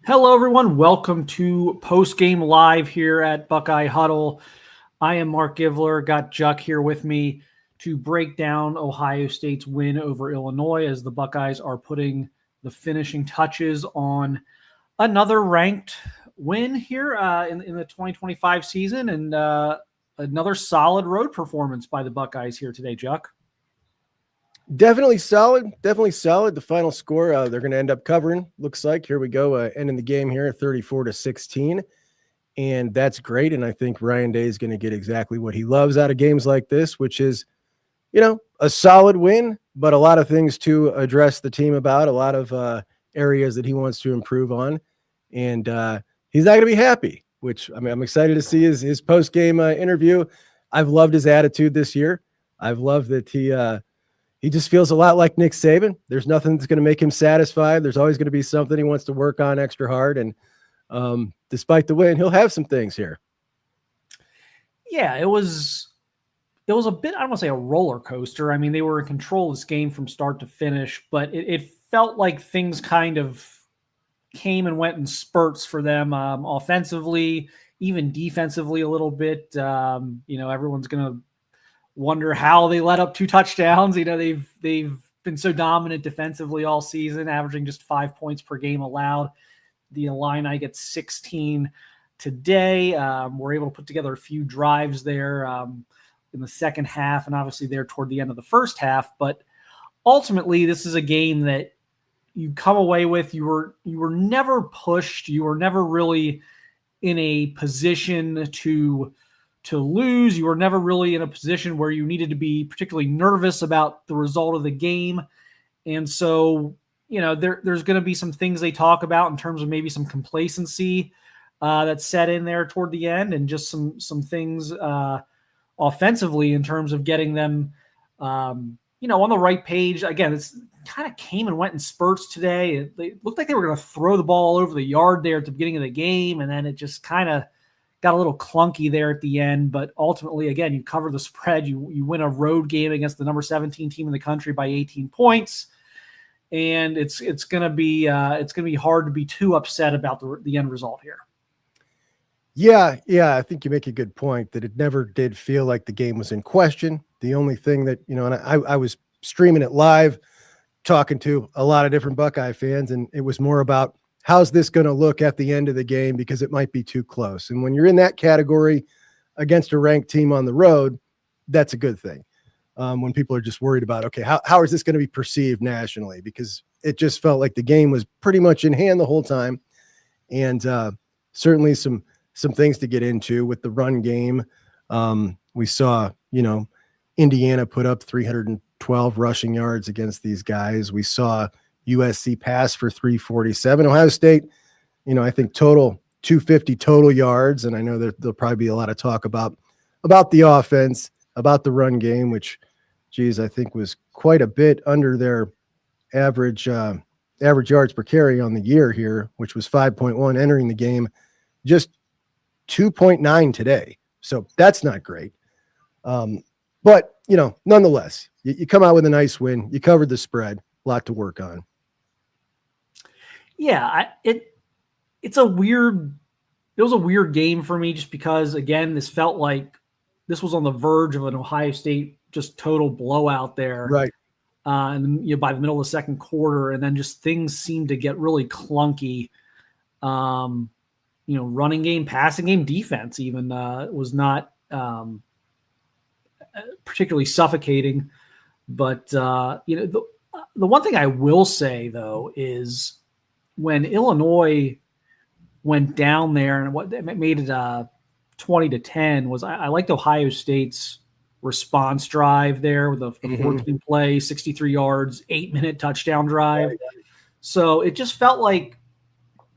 Hello, everyone. Welcome to Postgame Live here at Buckeye Huddle. I am Mark Givler. Got Juck here with me to break down Ohio State's win over Illinois as the Buckeyes are putting the finishing touches on another ranked win here in the 2025 season and another solid road performance by the Buckeyes here today, Juck. Definitely solid. The final score they're going to end up covering. Looks like here we go, ending the game here at 34-16, and that's great. And I think Ryan Day is going to get exactly what he loves out of games like this, which is, a solid win, but a lot of things to address the team about, a lot of areas that he wants to improve on, and he's not going to be happy. Which I'm excited to see his post game interview. I've loved his attitude this year. I've loved that he just feels a lot like Nick Saban. There's nothing that's going to make him satisfied. There's always going to be something he wants to work on extra hard. And despite the win, he'll have some things here. Yeah, it was a bit, I don't want to say a roller coaster. I mean, they were in control of this game from start to finish, but it felt like things kind of came and went in spurts for them offensively, even defensively a little bit. Everyone's going to wonder how they let up 2 touchdowns. They've been so dominant defensively all season, averaging just 5 points per game allowed. The Illini gets 16 today. We're able to put together a few drives there in the second half, and obviously there toward the end of the first half. But ultimately, this is a game that you come away with. You were never pushed. You were never really in a position to lose. You were never really in a position where you needed to be particularly nervous about the result of the game. And so, there's going to be some things they talk about in terms of maybe some complacency that set in there toward the end, and just some things offensively in terms of getting them, on the right page. Again, it's kind of came and went in spurts today. It looked like they were going to throw the ball all over the yard there at the beginning of the game, and then it just kind of got a little clunky there at the end. But ultimately, again, you cover the spread. You win a road game against the number 17 team in the country by 18 points, and it's going to be hard to be too upset about the end result here. Yeah, I think you make a good point that it never did feel like the game was in question. The only thing that, and I was streaming it live, talking to a lot of different Buckeye fans, and it was more about how's this going to look at the end of the game, because it might be too close. And when you're in that category against a ranked team on the road, that's a good thing. When people are just worried about, okay, how is this going to be perceived nationally? Because it just felt like the game was pretty much in hand the whole time. And certainly some things to get into with the run game. We saw, Indiana put up 312 rushing yards against these guys. We saw USC pass for 347. Ohio State, I think total 250 total yards. And I know that there'll probably be a lot of talk about the offense, about the run game, which, I think was quite a bit under their average yards per carry on the year here, which was 5.1 entering the game, just 2.9 today. So that's not great. But, nonetheless, you come out with a nice win. You covered the spread, a lot to work on. Yeah, it was a weird game for me, just because, again, this felt like this was on the verge of an Ohio State just total blowout there. Right. And by the middle of the second quarter, and then just things seemed to get really clunky. Running game, passing game, defense even was not particularly suffocating. But the one thing I will say though is, when Illinois went down there and what made it 20-10 was, I liked Ohio State's response drive there with the 14 play, 63 yards, 8-minute touchdown drive. Right. So it just felt like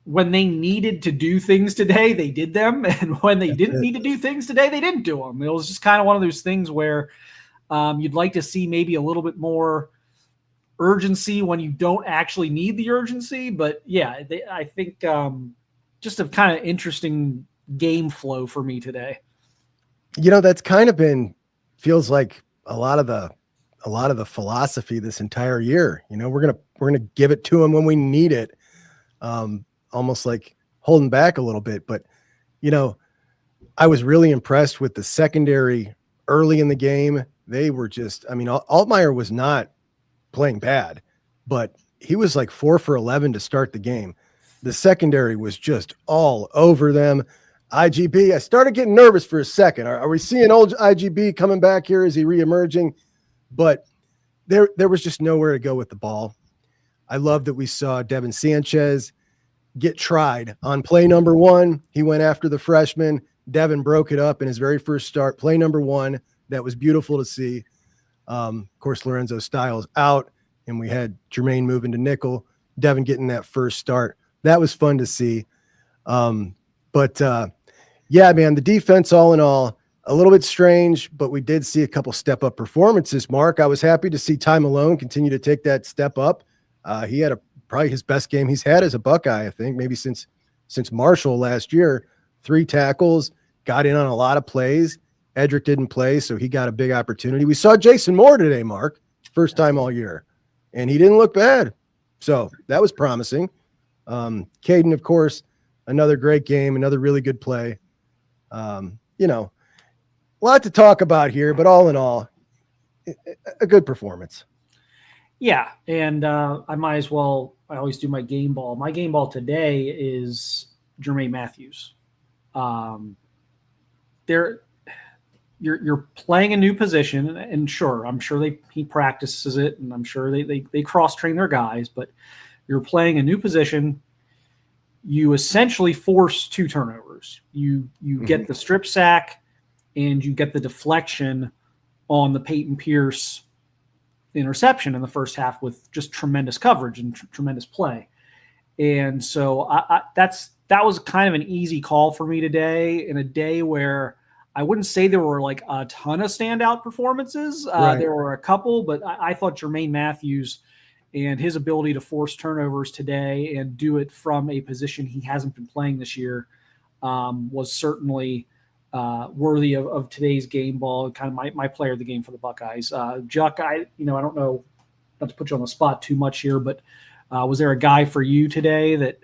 when they needed to do things today, they did them. And when they didn't need to do things today, they didn't do them. It was just kind of one of those things where you'd like to see maybe a little bit more urgency when you don't actually need the urgency. But yeah, I think just a kind of interesting game flow for me today. That's kind of feels like a lot of the philosophy this entire year. We're gonna give it to them when we need it. almost like holding back a little bit. But, I was really impressed with the secondary early in the game. They were just, Altmaier was not playing bad, but he was like 4 for 11 to start the game. The secondary was just all over them. IGB, I started getting nervous for a second. Are we seeing old IGB coming back here? Is he reemerging? But there was just nowhere to go with the ball. I love that we saw Devin Sanchez get tried on play number 1. He went after the freshman. Devin broke it up in his very first start, play number 1. That was beautiful to see. Of course, Lorenzo Styles out, and we had Germaine moving to nickel. Devin getting that first start. That was fun to see. Yeah, man, the defense all in all, a little bit strange, but we did see a couple step-up performances, Mark. I was happy to see Ty Malone continue to take that step up. He had probably his best game he's had as a Buckeye, I think, maybe since Marshall last year. 3 tackles, got in on a lot of plays. Edric didn't play, so he got a big opportunity. We saw Jason Moore today, Mark, first time all year, and he didn't look bad. So that was promising. Kaden, of course, another great game, another really good play. A lot to talk about here, but all in all, a good performance. Yeah, and I might as well. I always do my game ball. My game ball today is Germaine Matthews. You're playing a new position, and sure, I'm sure he practices it, and I'm sure they cross train their guys. But you're playing a new position. You essentially force 2 turnovers. You get the strip sack, and you get the deflection on the Peyton Pierce interception in the first half with just tremendous coverage and tremendous play. And so that was kind of an easy call for me today, in a day where I wouldn't say there were like a ton of standout performances. Right. There were a couple, but I thought Germaine Matthews and his ability to force turnovers today and do it from a position he hasn't been playing this year was certainly worthy of today's game ball, kind of my player of the game for the Buckeyes. Juck, I don't know, not to put you on the spot too much here, but was there a guy for you today that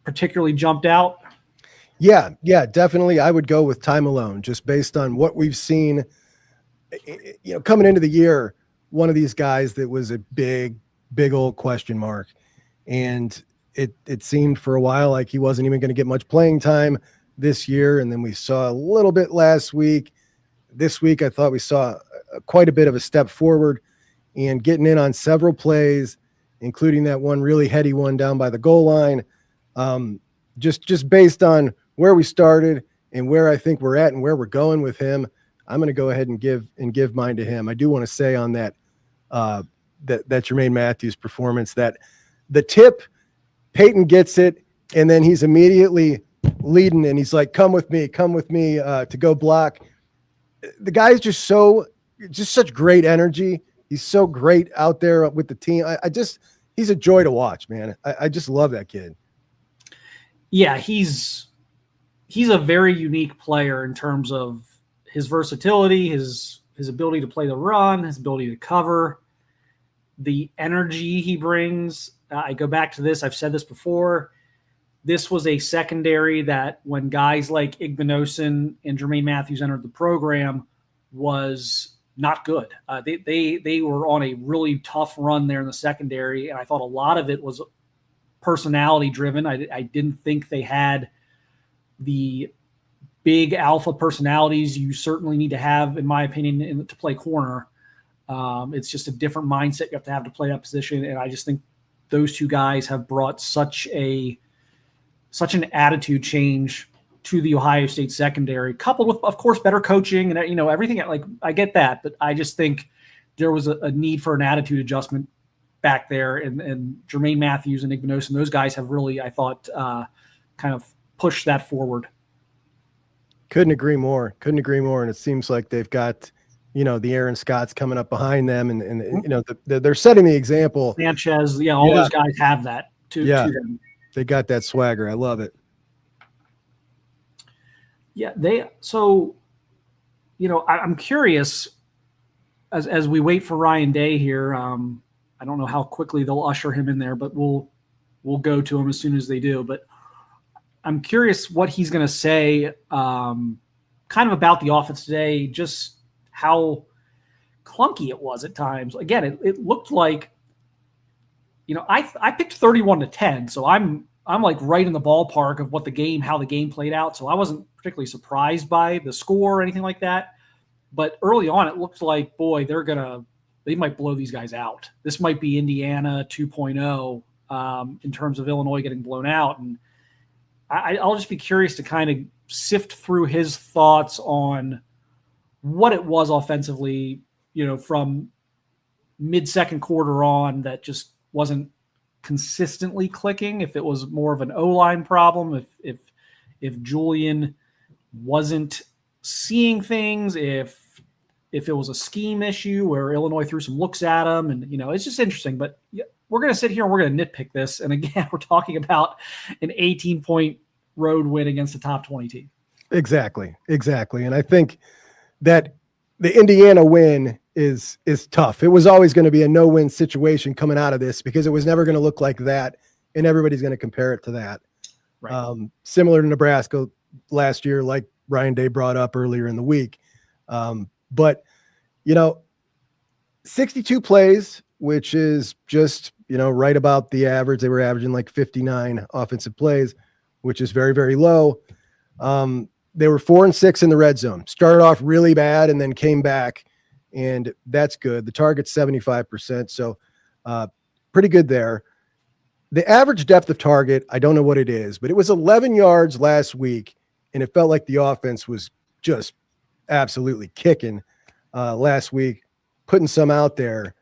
particularly jumped out? Yeah, definitely. I would go with Ty Malone, just based on what we've seen, coming into the year. One of these guys that was a big old question mark. And it seemed for a while like he wasn't even going to get much playing time this year. And then we saw a little bit last week. This week, I thought we saw quite a bit of a step forward and getting in on several plays, including that one really heady one down by the goal line. Just based on where we started and where I think we're at and where we're going with him, I'm going to go ahead and give mine to him. I do want to say on that Germaine Matthews performance that the tip, Peyton gets it, and then he's immediately leading, and he's like, come with me to go block. The guy is just such great energy. He's so great out there with the team. He's a joy to watch, man. I just love that kid. Yeah, he's a very unique player in terms of his versatility, his ability to play the run, his ability to cover, the energy he brings. I go back to this. I've said this before. This was a secondary that when guys like Igbinosun and Germaine Matthews entered the program was not good. They were on a really tough run there in the secondary, and I thought a lot of it was personality driven. I didn't think they had the big alpha personalities you certainly need to have, in my opinion, to play corner. It's just a different mindset you have to play that position, and I just think those 2 guys have brought such an attitude change to the Ohio State secondary, coupled with, of course, better coaching and everything. Like, I get that, but I just think there was a need for an attitude adjustment back there, and Germaine Matthews and Igbinosun, those guys have really, I thought, kind of pushed that forward. Couldn't agree more. And it seems like they've got, the Aaron Scotts coming up behind them, and they're setting the example. Sanchez, those guys have that to them. They got that swagger. I love it. Yeah, I'm curious as we wait for Ryan Day here. I don't know how quickly they'll usher him in there, but we'll will go to him as soon as they do. But I'm curious what he's going to say kind of about the offense today, just how clunky it was at times. Again, it looked like, I picked 31-10, so I'm like right in the ballpark of how the game played out. So I wasn't particularly surprised by the score or anything like that. But early on, it looked like, boy, they might blow these guys out. This might be Indiana 2.0 in terms of Illinois getting blown out. And I'll just be curious to kind of sift through his thoughts on what it was offensively, from mid-second quarter on that just wasn't consistently clicking. If it was more of an O-line problem, if Julian wasn't seeing things, if it was a scheme issue where Illinois threw some looks at him, and it's just interesting. But we're going to sit here and we're going to nitpick this. And again, we're talking about an 18-point road win against a top 20 team. Exactly. And I think that the Indiana win is tough. It was always going to be a no-win situation coming out of this because it was never going to look like that, and everybody's going to compare it to that. Right. Similar to Nebraska last year, like Ryan Day brought up earlier in the week. But 62 plays, which is just, right about the average. They were averaging like 59 offensive plays, which is very, very low. They were 4-6 in the red zone, started off really bad and then came back, and that's good. The target's 75%. So pretty good there. The average depth of target, I don't know what it is, but it was 11 yards last week, and it felt like the offense was just absolutely kicking last week, putting some out there.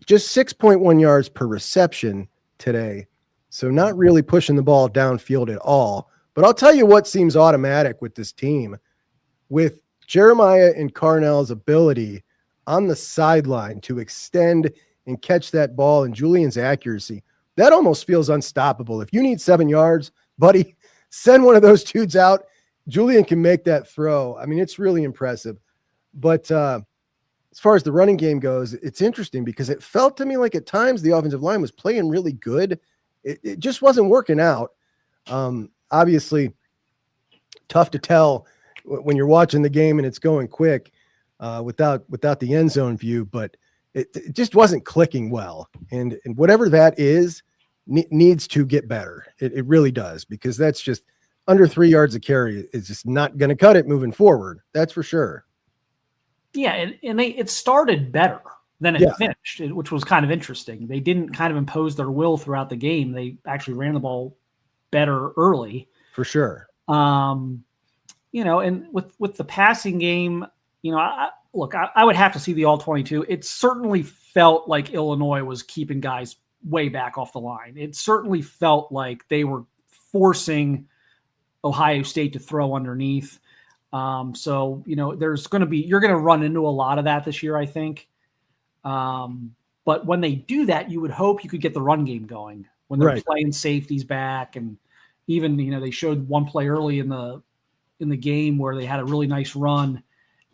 Just 6.1 yards per reception today. So not really pushing the ball downfield at all. But I'll tell you what seems automatic with this team. With Jeremiah and Carnell's ability on the sideline to extend and catch that ball, and Julian's accuracy, that almost feels unstoppable. If you need 7 yards, buddy, send one of those dudes out. Julian can make that throw. I mean, it's really impressive. But as far as the running game goes, it's interesting because it felt to me like at times the offensive line was playing really good. It just wasn't working out. Obviously, tough to tell when you're watching the game and it's going quick without the end zone view, but it just wasn't clicking well. And whatever that is needs to get better. It really does, because that's just under 3 yards a carry is just not going to cut it moving forward. That's for sure. Yeah, and it started better than it finished, which was kind of interesting. They didn't kind of impose their will throughout the game. They actually ran the ball better early. For sure. And with the passing game, I would have to see the all 22. It certainly felt like Illinois was keeping guys way back off the line. It certainly felt like they were forcing Ohio State to throw underneath. So you're going to run into a lot of that this year, I think. But when they do that, you would hope you could get the run game going when they're playing safeties back. And even, they showed one play early in the game where they had a really nice run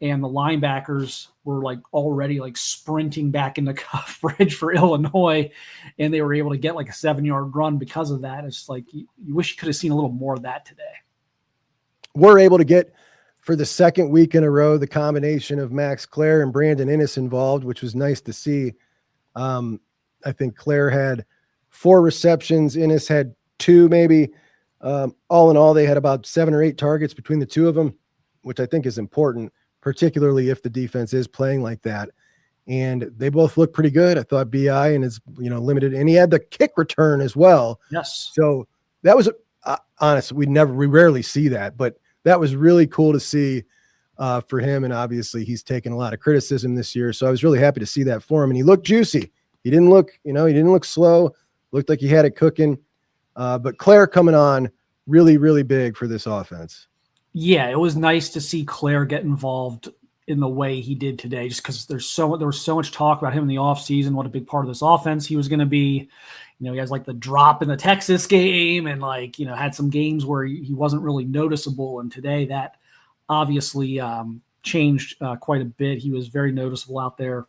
and the linebackers were already sprinting back into coverage for Illinois, and they were able to get a 7-yard run because of that. It's you wish you could have seen a little more of that today. We're able to get, for the second week in a row, the combination of Max Clare and Brandon Innes involved, which was nice to see. I think Clare had 4 receptions. Innes had 2, maybe. All in all, they had about 7 or 8 targets between the two of them, which I think is important, particularly if the defense is playing like that. And they both look pretty good. I thought BI and his, limited, and he had the kick return as well. Yes. So that was honest. We rarely see that, but that was really cool to see for him. And obviously he's taken a lot of criticism this year. So I was really happy to see that for him. And he looked juicy. He didn't look slow. Looked like he had it cooking. But Clare coming on really, really big for this offense. Yeah, it was nice to see Clare get involved in the way he did today, just because there was so much talk about him in the offseason, what a big part of this offense he was going to be. He has the drop in the Texas game and had some games where he wasn't really noticeable. And today that obviously changed quite a bit. He was very noticeable out there.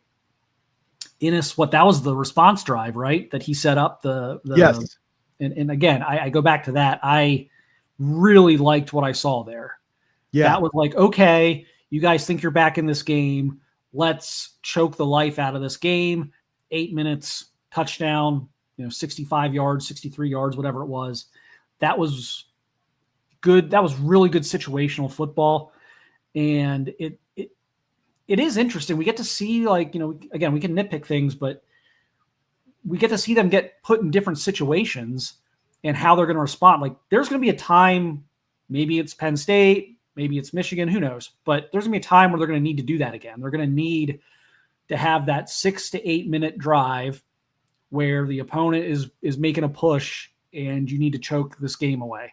Innes, that was the response drive, right? That he set up Yes. And again, I go back to that. I really liked what I saw there. Yeah. That was like, okay, you guys think you're back in this game. Let's choke the life out of this game. 8 minutes, touchdown, 65 yards, 63 yards, whatever it was. That was good. That was really good situational football. And it is interesting. We get to see, like, again, we can nitpick things, but we get to see them get put in different situations and how they're going to respond. Like, there's going to be a time, maybe it's Penn State, maybe it's Michigan, who knows, but there's going to be a time where they're going to need to do that again. They're going to need to have that 6 to 8 minute drive where the opponent is making a push and you need to choke this game away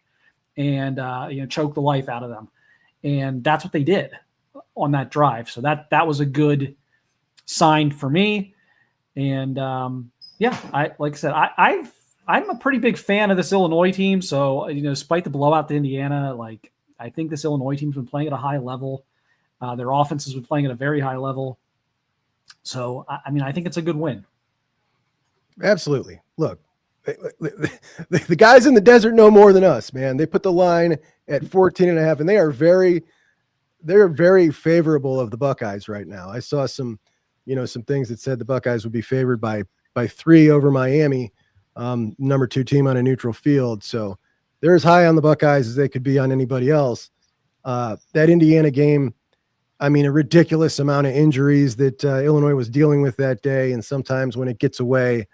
and choke the life out of them. And that's what they did on that drive. So that was a good sign for me. And like I said, I'm a pretty big fan of this Illinois team. So, despite the blowout to Indiana, like, I think this Illinois team's been playing at a high level. Their offense has been playing at a very high level. So, I think it's a good win. Absolutely. Look, the guys in the desert know more than us, man. They put the line at 14.5, and they're very favorable of the Buckeyes right now. I saw some things that said the Buckeyes would be favored by 3 over Miami, number 2 team on a neutral field. So they're as high on the Buckeyes as they could be on anybody else. That Indiana game, a ridiculous amount of injuries that Illinois was dealing with that day. And sometimes when it gets away,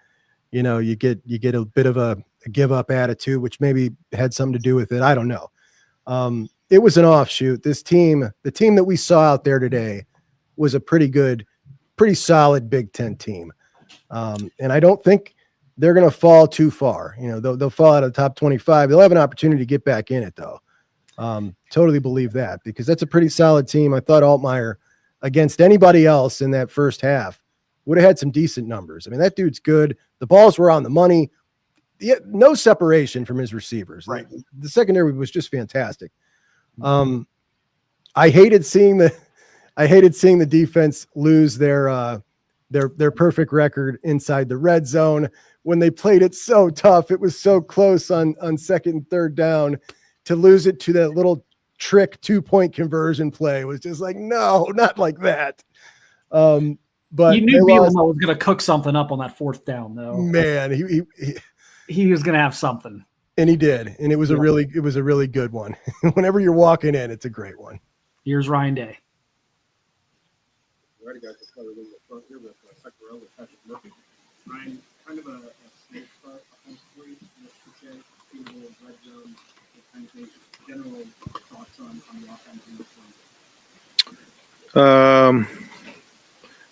you get a bit of a give up attitude, which maybe had something to do with it. I don't know. It was an offshoot. This team, the team that we saw out there today, was a pretty solid Big Ten team. And I don't think they're going to fall too far. They'll fall out of the top 25. They'll have an opportunity to get back in it, though. Totally believe that, because that's a pretty solid team. I thought Altmaier, against anybody else in that first half, would have had some decent numbers. That dude's good. The balls were on the money. No separation from his receivers. Right. The secondary was just fantastic. I hated seeing the defense lose their perfect record inside the red zone when they played it so tough. It was so close on second and third down. To lose it to that little trick 2-point conversion play was just like, no, not like that. But you knew Bielema was going to cook something up on that 4th down, though. Man, he was going to have something, and he did, and it was a really good one. Whenever you're walking in, it's a great one. Here's Ryan Day. Alrighty, guys, let's cover the front here with Secarelli with Patrick Murphy. Ryan, kind of a snake start offensively, cliche, field goal, red zone, kind of things. General thoughts on the offense in this one?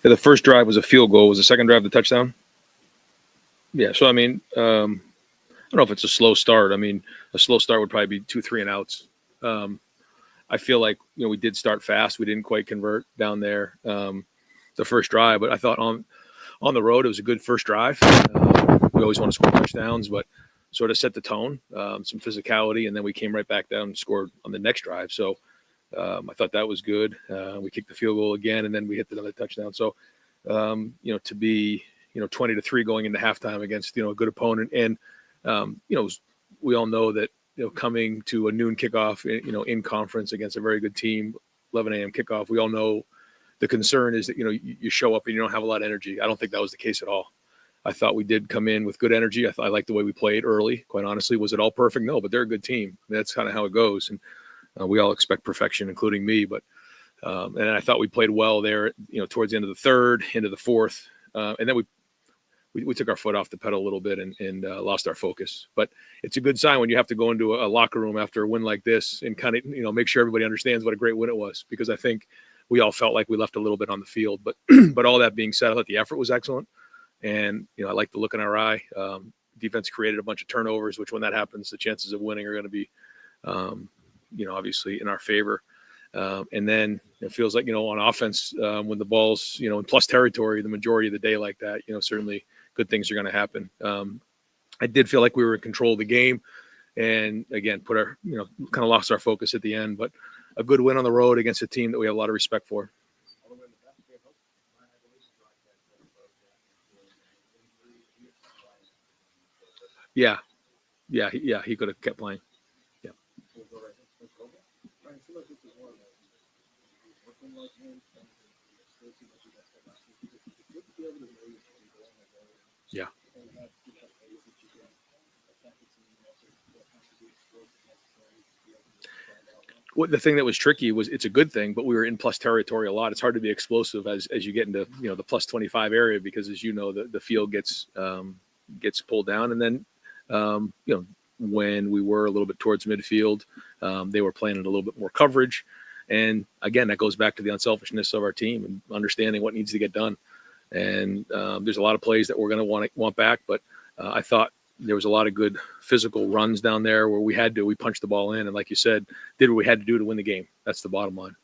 The first drive was a field goal. Was the second drive the touchdown? Yeah. So, I don't know if it's a slow start. A slow start would probably be 2, 3 and outs. I feel like, we did start fast. We didn't quite convert down there the first drive, but I thought on the road, it was a good first drive. We always want to score touchdowns, but sort of set the tone, some physicality, and then we came right back down and scored on the next drive. So I thought that was good. We kicked the field goal again, and then we hit another touchdown. So, to be, 20-3 going into halftime against, a good opponent. And, we all know that, coming to a noon kickoff, in conference against a very good team, 11 a.m. kickoff, we all know the concern is that, you show up and you don't have a lot of energy. I don't think that was the case at all. I thought we did come in with good energy. I liked the way we played early, quite honestly. Was it all perfect? No, but they're a good team. That's kind of how it goes. And we all expect perfection, including me. But and I thought we played well there, towards the end of the third, into the fourth. And then we took our foot off the pedal a little bit and lost our focus. But it's a good sign when you have to go into a locker room after a win like this and kind of, make sure everybody understands what a great win it was, because I think we all felt like we left a little bit on the field. But but all that being said, I thought the effort was excellent. And, I like the look in our eye. Defense created a bunch of turnovers, which when that happens, the chances of winning are going to be, obviously in our favor. And then it feels like, on offense, when the ball's, in plus territory, the majority of the day like that, certainly good things are going to happen. I did feel like we were in control of the game and again, put our, kind of lost our focus at the end, but a good win on the road against a team that we have a lot of respect for. Yeah. he could have kept playing. Yeah. Yeah. What the thing that was tricky was it's a good thing, but we were in plus territory a lot. It's hard to be explosive as you get into the plus 25 area because as you know the field gets pulled down, and then when we were a little bit towards midfield, they were playing a little bit more coverage, and again that goes back to the unselfishness of our team and understanding what needs to get done. And there's a lot of plays that we're going to want back, but I thought there was a lot of good physical runs down there where we punched the ball in, and like you said, did what we had to do to win the game. That's the bottom line.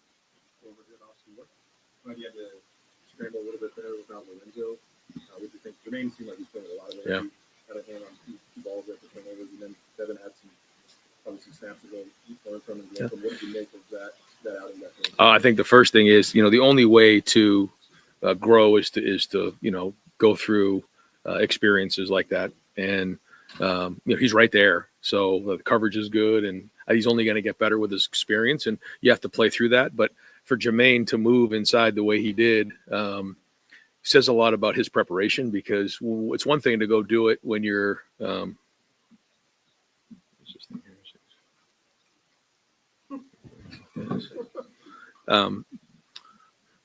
But you had to scramble a little bit there without Lorenzo. What do you think? Germaine seemed like he's playing a lot of energy. Yeah. Had a hand on two balls there for turnovers, and then Devin had probably some snaps to go learn from him. Yeah. What did you make of that outing? I think the first thing is, the only way to grow is to go through experiences like that. And he's right there, so the coverage is good, and he's only going to get better with his experience, and you have to play through that. But for Germaine to move inside the way he did says a lot about his preparation, because it's one thing to go do it when you're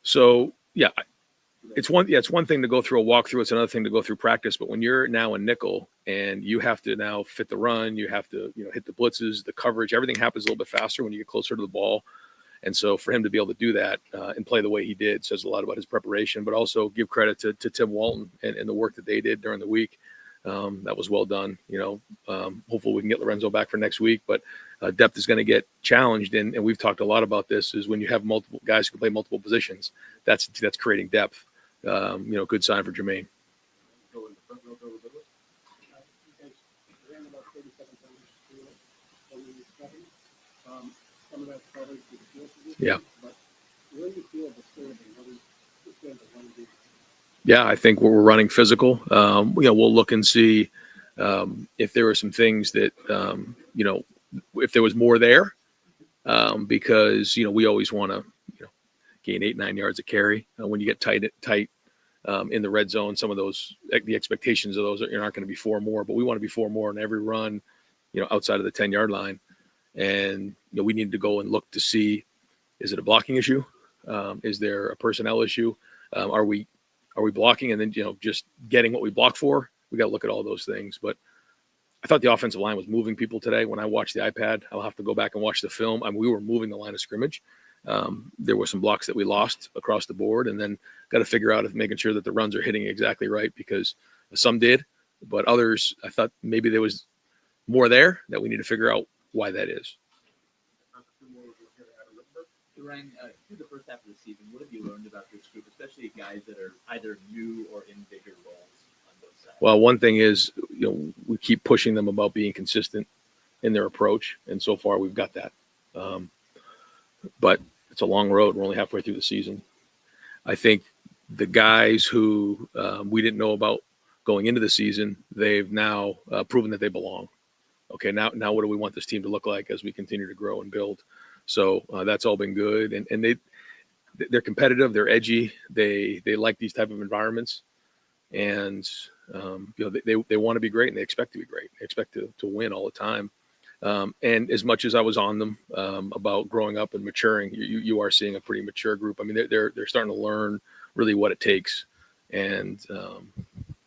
so yeah. It's one thing to go through a walkthrough. It's another thing to go through practice. But when you're now a nickel and you have to now fit the run, you have to hit the blitzes, the coverage, everything happens a little bit faster when you get closer to the ball. And so for him to be able to do that and play the way he did says a lot about his preparation. But also give credit to Tim Walton and the work that they did during the week. That was well done. Hopefully we can get Lorenzo back for next week. But depth is going to get challenged, and we've talked a lot about this. Is when you have multiple guys who can play multiple positions, that's creating depth. Good sign for Germaine. Yeah. Yeah, I think we're running physical. We'll look and see if there were some things that, if there was more there, because, we always want to, gain 8-9 yards of carry. When you get tight in the red zone, some of those, the expectations of those aren't going to be 4 more, but we want to be 4 more in every run, outside of the 10-yard line. And, we need to go and look to see, is it a blocking issue? Is there a personnel issue? Are we blocking and then, just getting what we block for? We got to look at all those things. But I thought the offensive line was moving people today. When I watched the iPad, I'll have to go back and watch the film. We were moving the line of scrimmage. There were some blocks that we lost across the board, and then got to figure out making sure that the runs are hitting exactly right, because some did, but others, I thought maybe there was more there that we need to figure out why that is. Ryan, through the first half of the season, what have you learned about this group, especially guys that are either new or in bigger roles on both sides? Well, one thing is, we keep pushing them about being consistent in their approach, and so far we've got that. But it's a long road. We're only halfway through the season. I think the guys who we didn't know about going into the season, they've now proven that they belong. Okay, now what do we want this team to look like as we continue to grow and build? So that's all been good, and they're competitive, they're edgy, they like these type of environments, and they want to be great, and they expect to be great. They expect to win all the time. And as much as I was on them about growing up and maturing, you are seeing a pretty mature group. I mean, they're starting to learn really what it takes, and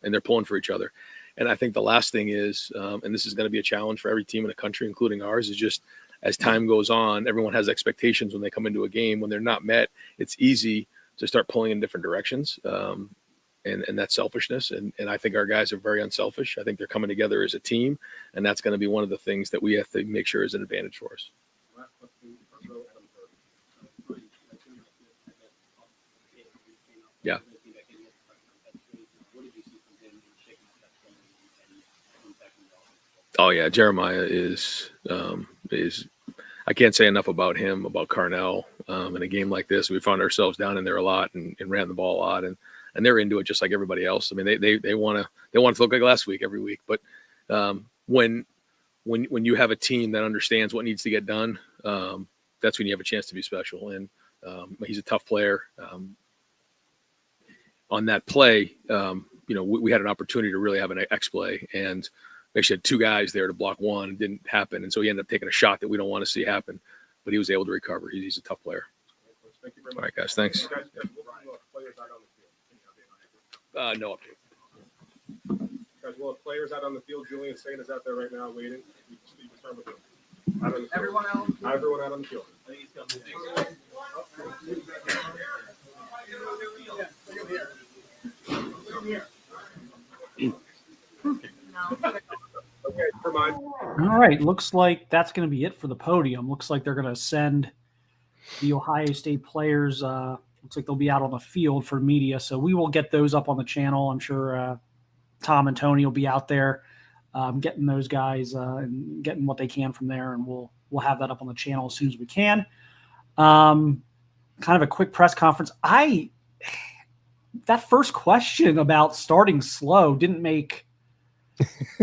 they're pulling for each other. And I think the last thing is, and this is going to be a challenge for every team in the country, including ours, is just as time goes on, everyone has expectations when they come into a game. When they're not met, it's easy to start pulling in different directions. And that's selfishness. And I think our guys are very unselfish. I think they're coming together as a team, and that's going to be one of the things that we have to make sure is an advantage for us. Yeah. Oh yeah, Jeremiah is I can't say enough about him, about Carnell. In a game like this, we found ourselves down in there a lot and ran the ball a lot, and they're into it just like everybody else. I mean, they want to look like last week every week, but when when you have a team that understands what needs to get done, that's when you have a chance to be special. And he's a tough player. On that play, we had an opportunity to really have an X play, and we actually had two guys there to block one. It didn't happen, and so he ended up taking a shot that we don't want to see happen. But he was able to recover. He's a tough player. Thank you very much. All right, guys. Thanks. Guys, players out on the field. No update. Guys, we'll have players out on the field. Julian Sain is out there right now waiting. You can start with him. Out on the field. Everyone out on the field. I think he's coming. Okay, never mind. All right, looks like that's going to be it for the podium. Looks like they're going to send the Ohio State players. Looks like they'll be out on the field for media, so we will get those up on the channel. I'm sure Tom and Tony will be out there getting those guys and getting what they can from there, and we'll have that up on the channel as soon as we can. Kind of a quick press conference. That first question about starting slow didn't make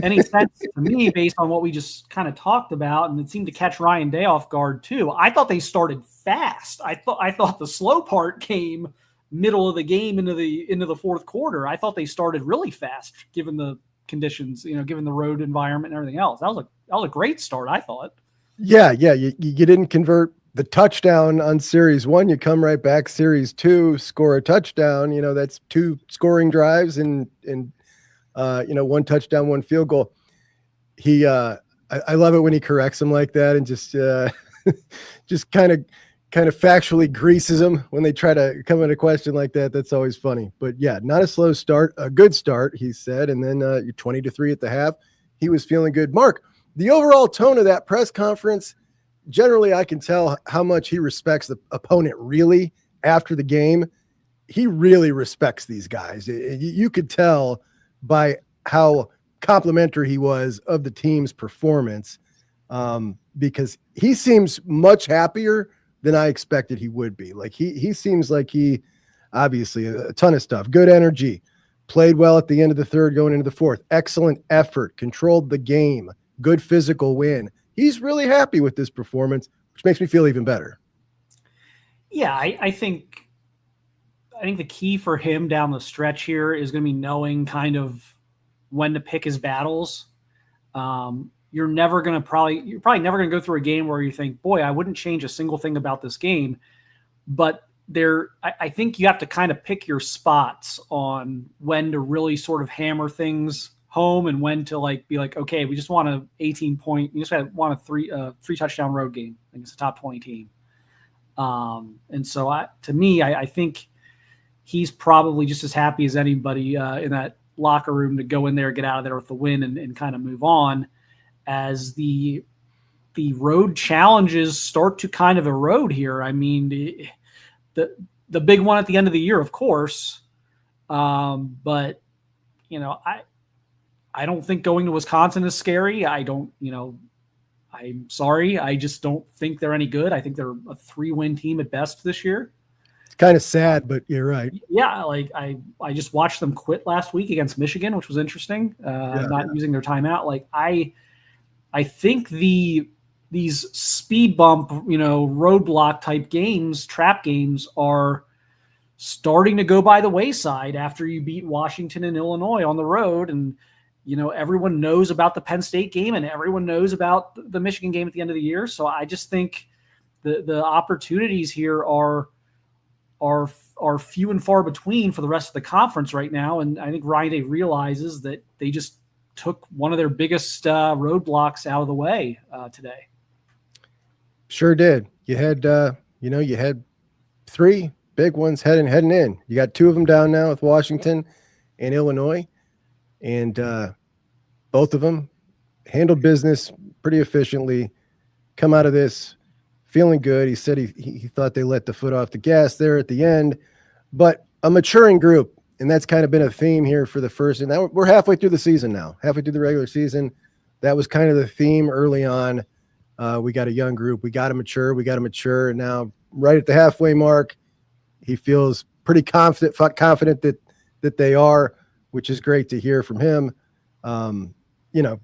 any sense to me based on what we just kind of talked about, and it seemed to catch Ryan Day off guard too. I thought they started fast. I thought the slow part came middle of the game into the fourth quarter. I thought they started really fast given the conditions, given the road environment and everything else. That was a great start, I thought. Yeah. You didn't convert the touchdown on series 1. You come right back series 2, score a touchdown. That's 2 scoring drives and 1 touchdown, 1 field goal. I love it when he corrects him like that and just kind of factually greases them when they try to come at a question like that. That's always funny. But yeah, not a slow start, a good start, he said. And then you're 20-3 at the half. He was feeling good. Mark, the overall tone of that press conference, generally I can tell how much he respects the opponent really after the game. He really respects these guys. You could tell by how complimentary he was of the team's performance, because he seems much happier than I expected he would be. Like he seems like he obviously a ton of stuff, good energy, played well at the end of the third, going into the fourth, excellent effort, controlled the game, good physical win. He's really happy with this performance, which makes me feel even better. Yeah, I think the key for him down the stretch here is going to be knowing kind of when to pick his battles. You're probably never going to go through a game where you think, boy, I wouldn't change a single thing about this game. But I think you have to kind of pick your spots on when to really sort of hammer things home and when to be like, okay, we just want an 18-point, you just want a three touchdown road game against a top 20 team. And so to me, I think he's probably just as happy as anybody in that locker room to go in there, get out of there with the win and kind of move on as the road challenges start to kind of erode here. I mean, the big one at the end of the year, of course. But I don't think going to Wisconsin is scary. I'm sorry. I just don't think they're any good. I think they're a 3-win team at best this year. It's kind of sad, but you're right. Yeah. I just watched them quit last week against Michigan, which was interesting. Using their timeout. I think these speed bump, roadblock type games, trap games are starting to go by the wayside after you beat Washington and Illinois on the road. And, everyone knows about the Penn State game and everyone knows about the Michigan game at the end of the year. So I just think the opportunities here are few and far between for the rest of the conference right now. And I think Ryan Day realizes that they just took one of their biggest roadblocks out of the way today. Sure did. You had, you had 3 big ones heading in. You got 2 of them down now with Washington and Illinois, and both of them handled business pretty efficiently. Come out of this feeling good. He said he thought they let the foot off the gas there at the end, but a maturing group, and that's kind of been a theme here for the first. And now we're halfway through the season now, halfway through the regular season. That was kind of the theme early on. We got a young group. We got to mature. And now right at the halfway mark, he feels pretty confident that they are, which is great to hear from him.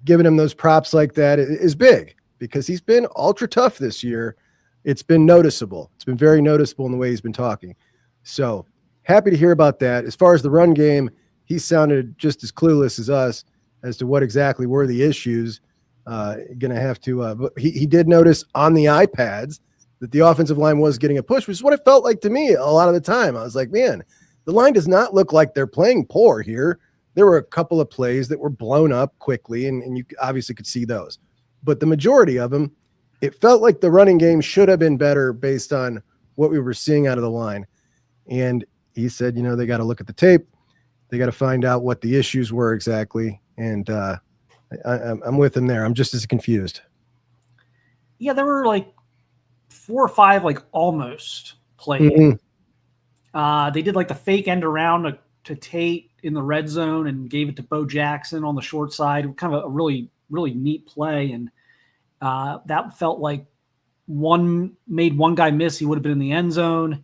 giving him those props like that is big because he's been ultra tough this year. It's been noticeable. It's been very noticeable in the way he's been talking. So happy to hear about that. As far as the run game, he sounded just as clueless as us as to what exactly were the issues. Going to have to, but he did notice on the iPads that the offensive line was getting a push, which is what it felt like to me a lot of the time. I was like, man, the line does not look like they're playing poor here. There were a couple of plays that were blown up quickly, and you obviously could see those. But the majority of them, it felt like the running game should have been better based on what we were seeing out of the line. And he said, they got to look at the tape. They got to find out what the issues were exactly. And I'm with him there. I'm just as confused. Yeah, there were like 4 or 5 like almost plays. Mm-hmm. They did like the fake end around to Tate in the red zone and gave it to Bo Jackson on the short side. Kind of a really, really neat play. And that felt like made one guy miss. He would have been in the end zone.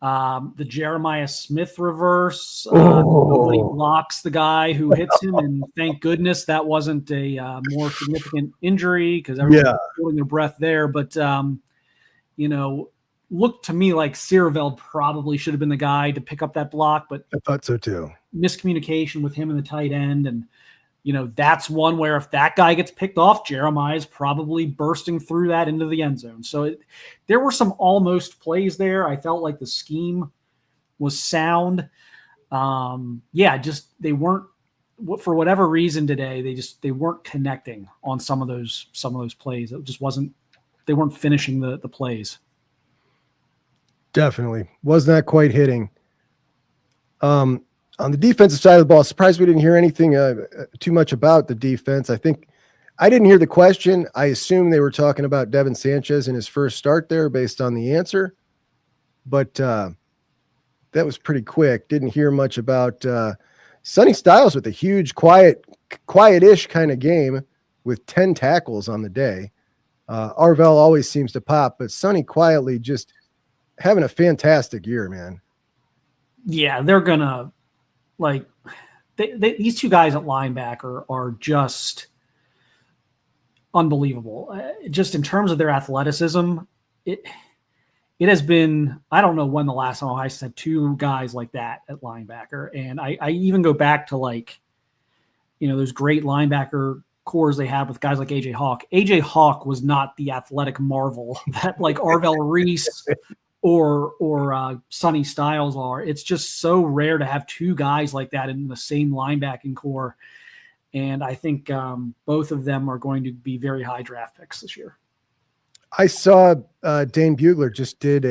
The Jeremiah Smith reverse. Nobody blocks the guy who hits him. And thank goodness that wasn't a more significant injury because everyone's holding their breath there. But, looked to me like Searveld probably should have been the guy to pick up that block. But I thought so too. Miscommunication with him and the tight end. And, that's one where if that guy gets picked off, Jeremiah's probably bursting through that into the end zone. So there were some almost plays there. I felt like the scheme was sound. Just they weren't, for whatever reason today, they weren't connecting on some of those plays. It just wasn't, they weren't finishing the plays. Definitely was not quite hitting. On the defensive side of the ball, surprised we didn't hear anything too much about the defense. I think I didn't hear the question. I assume they were talking about Devin Sanchez in his first start there based on the answer, but that was pretty quick. Didn't hear much about Sonny Styles with a huge, quiet-ish kind of game with 10 tackles on the day. Arvell always seems to pop, but Sonny quietly just having a fantastic year, man. Yeah, they're gonna these two guys at linebacker are just unbelievable. Just in terms of their athleticism, it has been, I don't know when the last time I had 2 guys like that at linebacker. And I even go back to those great linebacker cores they had with guys like AJ Hawk. AJ Hawk was not the athletic marvel that Arvell Reese or Sonny Styles are. It's just so rare to have 2 guys like that in the same linebacking core. And I think both of them are going to be very high draft picks this year. I saw Dane Bugler just did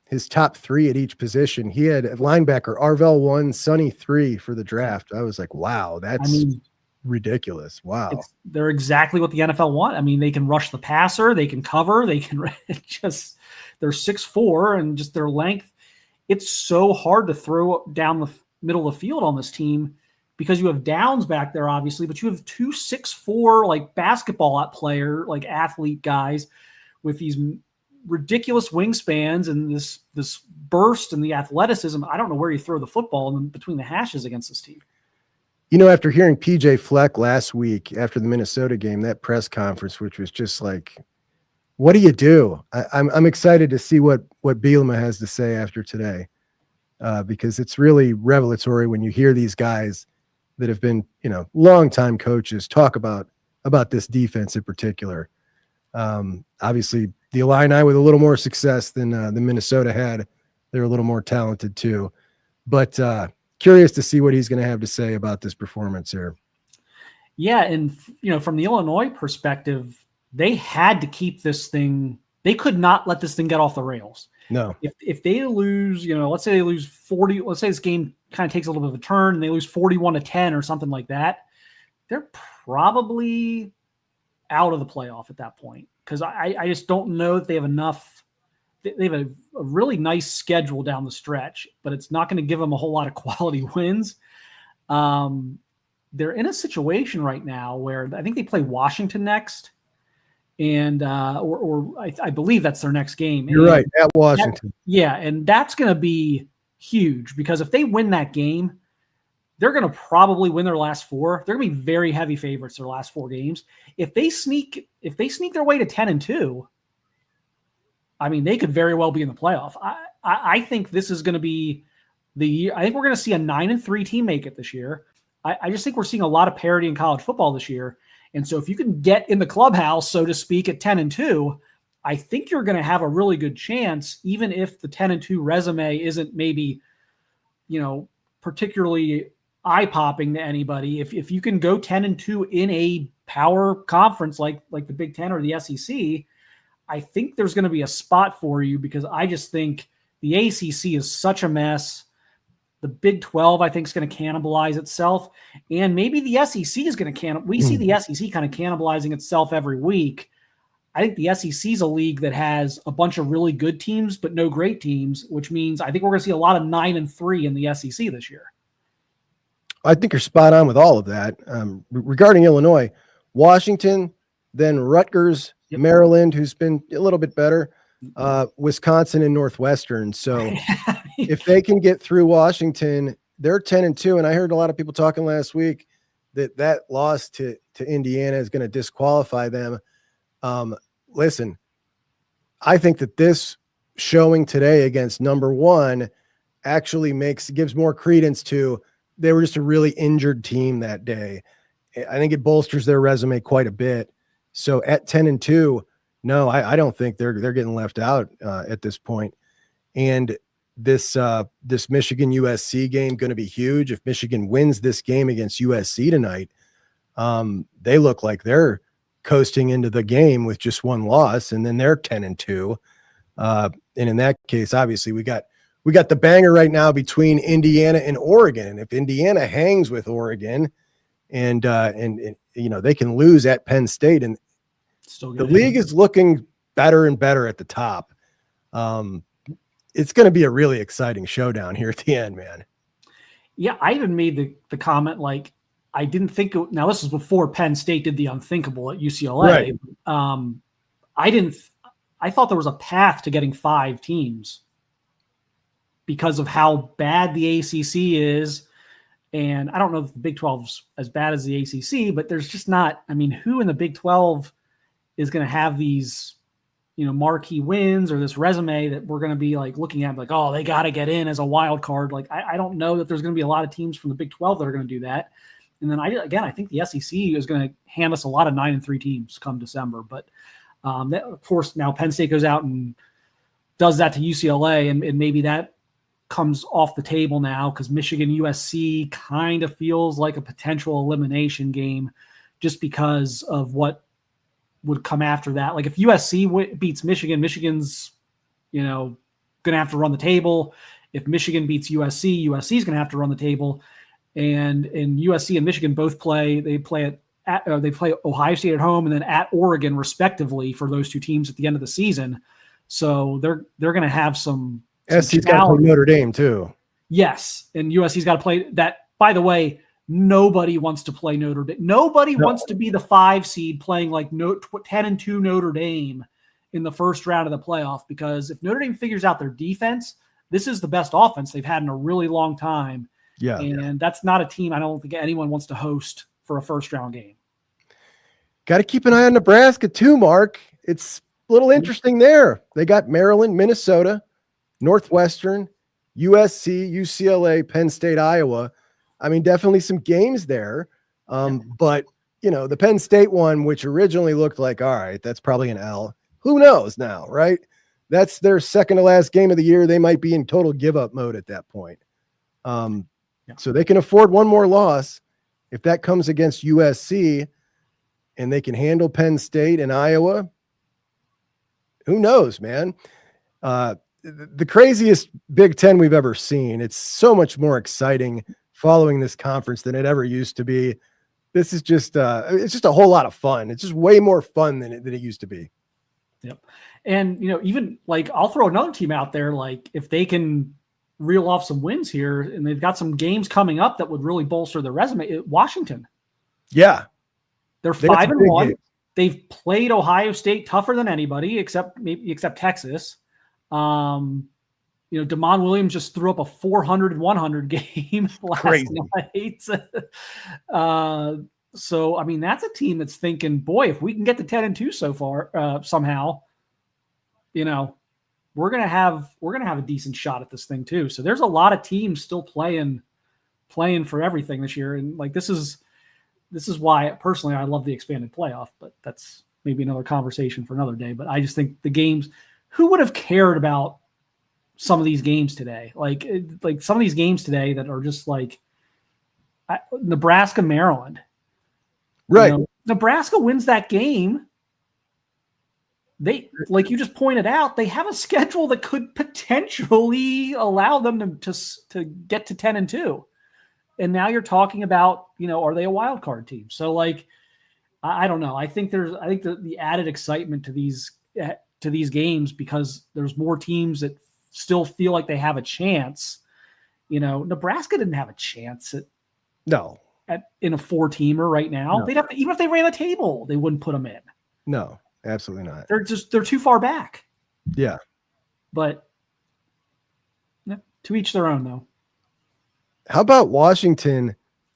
his top 3 at each position. He had at linebacker Arvell 1, Sonny 3 for the draft. I was like, wow, that's ridiculous. Wow. They're exactly what the NFL want. I mean, they can rush the passer, they can cover, they can just, they're 6'4", and just their length. It's so hard to throw down the middle of the field on this team because you have Downs back there, obviously, but you have 2 6'4" basketball player, athlete guys with these ridiculous wingspans and this burst and the athleticism. I don't know where you throw the football in between the hashes against this team. After hearing PJ Fleck last week after the Minnesota game, that press conference, which was just what do you do? I'm excited to see what Bielema has to say after today, because it's really revelatory when you hear these guys that have been, longtime coaches talk about this defense in particular. Obviously, the Illini with a little more success than Minnesota had. They're a little more talented too, but curious to see what he's going to have to say about this performance here. Yeah, and from the Illinois perspective, they had to keep this thing. They could not let this thing get off the rails. No. If they lose, let's say they lose 40, let's say this game kind of takes a little bit of a turn and they lose 41-10 or something like that, they're probably out of the playoff at that point. Because I just don't know that they have enough. They have a really nice schedule down the stretch, but it's not going to give them a whole lot of quality wins. They're in a situation right now where I think they play Washington next. And I believe that's their next game. You're right, at Washington. And that's going to be huge because if they win that game, they're going to probably win their last 4. They're going to be very heavy favorites their last 4 games. If they sneak their way to 10-2, I mean, they could very well be in the playoff. I think this is going to be the year. I think we're going to see a 9-3 team make it this year. I just think we're seeing a lot of parity in college football this year. And so if you can get in the clubhouse, so to speak, at 10-2, I think you're going to have a really good chance, even if the 10-2 resume isn't maybe, particularly eye-popping to anybody. If you can go 10-2 in a power conference like the Big Ten or the SEC, I think there's going to be a spot for you, because I just think the ACC is such a mess. The Big 12, I think, is going to cannibalize itself. And maybe the SEC is going to we see the SEC kind of cannibalizing itself every week. I think the SEC is a league that has a bunch of really good teams, but no great teams, which means I think we're going to see a lot of 9-3 in the SEC this year. I think you're spot on with all of that. Regarding Illinois, Washington, then Rutgers, Yep. Maryland, who's been a little bit better, Wisconsin and Northwestern. So if they can get through Washington, they're 10-2. And I heard a lot of people talking last week that loss to Indiana is going to disqualify them. Listen, I think that this showing today against number 1 actually gives more credence to they were just a really injured team that day. I think it bolsters their resume quite a bit. So at 10-2, no, I don't think they're getting left out at this point. And this Michigan USC game going to be huge. If Michigan wins this game against USC tonight, they look like they're coasting into the game with just 1 loss, and then they're 10-2. And in that case, obviously we got the banger right now between Indiana and Oregon. If Indiana hangs with Oregon and they can lose at Penn State, and the league is looking better and better at the top. It's going to be a really exciting showdown here at the end, man. Yeah, I even made the comment, like, I didn't think now this was before Penn State did the unthinkable at UCLA. Right. I thought there was a path to getting 5 teams because of how bad the ACC is. And I don't know if the Big 12's as bad as the ACC, but there's just not, who in the Big 12 is going to have these, marquee wins or this resume that we're going to be like looking at like, oh, they got to get in as a wild card. Like, I don't know that there's going to be a lot of teams from the Big 12 that are going to do that. And then I think the SEC is going to hand us a lot of 9-3 teams come December. But of course, now Penn State goes out and does that to UCLA, and maybe that comes off the table now because Michigan USC kind of feels like a potential elimination game just because of what would come after that. Like if USC beats Michigan, Michigan's, going to have to run the table. If Michigan beats USC, USC is going to have to run the table. And USC and Michigan both play. They play Ohio State at home and then at Oregon respectively for those 2 teams at the end of the season. So they're going to have some. SC's got to play Notre Dame too. Yes, and USC's got to play that. By the way, nobody wants to play Notre Dame. Nobody wants to be the 5 seed playing like 10-2 Notre Dame in the first round of the playoff, because if Notre Dame figures out their defense, this is the best offense they've had in a really long time. Yeah. And that's not a team I don't think anyone wants to host for a first round game. Got to keep an eye on Nebraska too, Mark. It's a little interesting there. They got Maryland, Minnesota, Northwestern, USC, UCLA, Penn State, Iowa. Definitely some games there. But, the Penn State one, which originally looked like, all right, that's probably an L. Who knows now, right? That's their second to last game of the year. They might be in total give up mode at that point. So they can afford one more loss if that comes against USC and they can handle Penn State and Iowa. Who knows, man? The craziest Big Ten we've ever seen. It's so much more exciting following this conference than it ever used to be. This is just it's just a whole lot of fun. It's just way more fun than it used to be. Yep. And, even like I'll throw another team out there. Like if they can reel off some wins here and they've got some games coming up that would really bolster their resume. Washington. Yeah. They're 5-1. They've played Ohio State tougher than anybody except Texas. Damon Williams just threw up a 400 and 100 game last Crazy. night. So, I mean, that's a team that's thinking, boy, if we can get to 10-2 so far, somehow, we're going to have a decent shot at this thing too. So there's a lot of teams still playing for everything this year. And like, this is why personally, I love the expanded playoff, but that's maybe another conversation for another day. But I just think the games, who would have cared about some of these games today? Like some of these games today that are just like Nebraska, Maryland, Right. Nebraska wins that game. They, like you just pointed out, they have a schedule that could potentially allow them to get to 10-2. And now you're talking about, are they a wild card team? So like, I don't know. I think the added excitement to these games, because there's more teams that still feel like they have a chance. Nebraska didn't have a chance in a 4-teamer right now. No. They'd have to, even if they ran the table, they wouldn't put them in. No, absolutely not. They're too far back. Yeah. But to each their own, though. How about Washington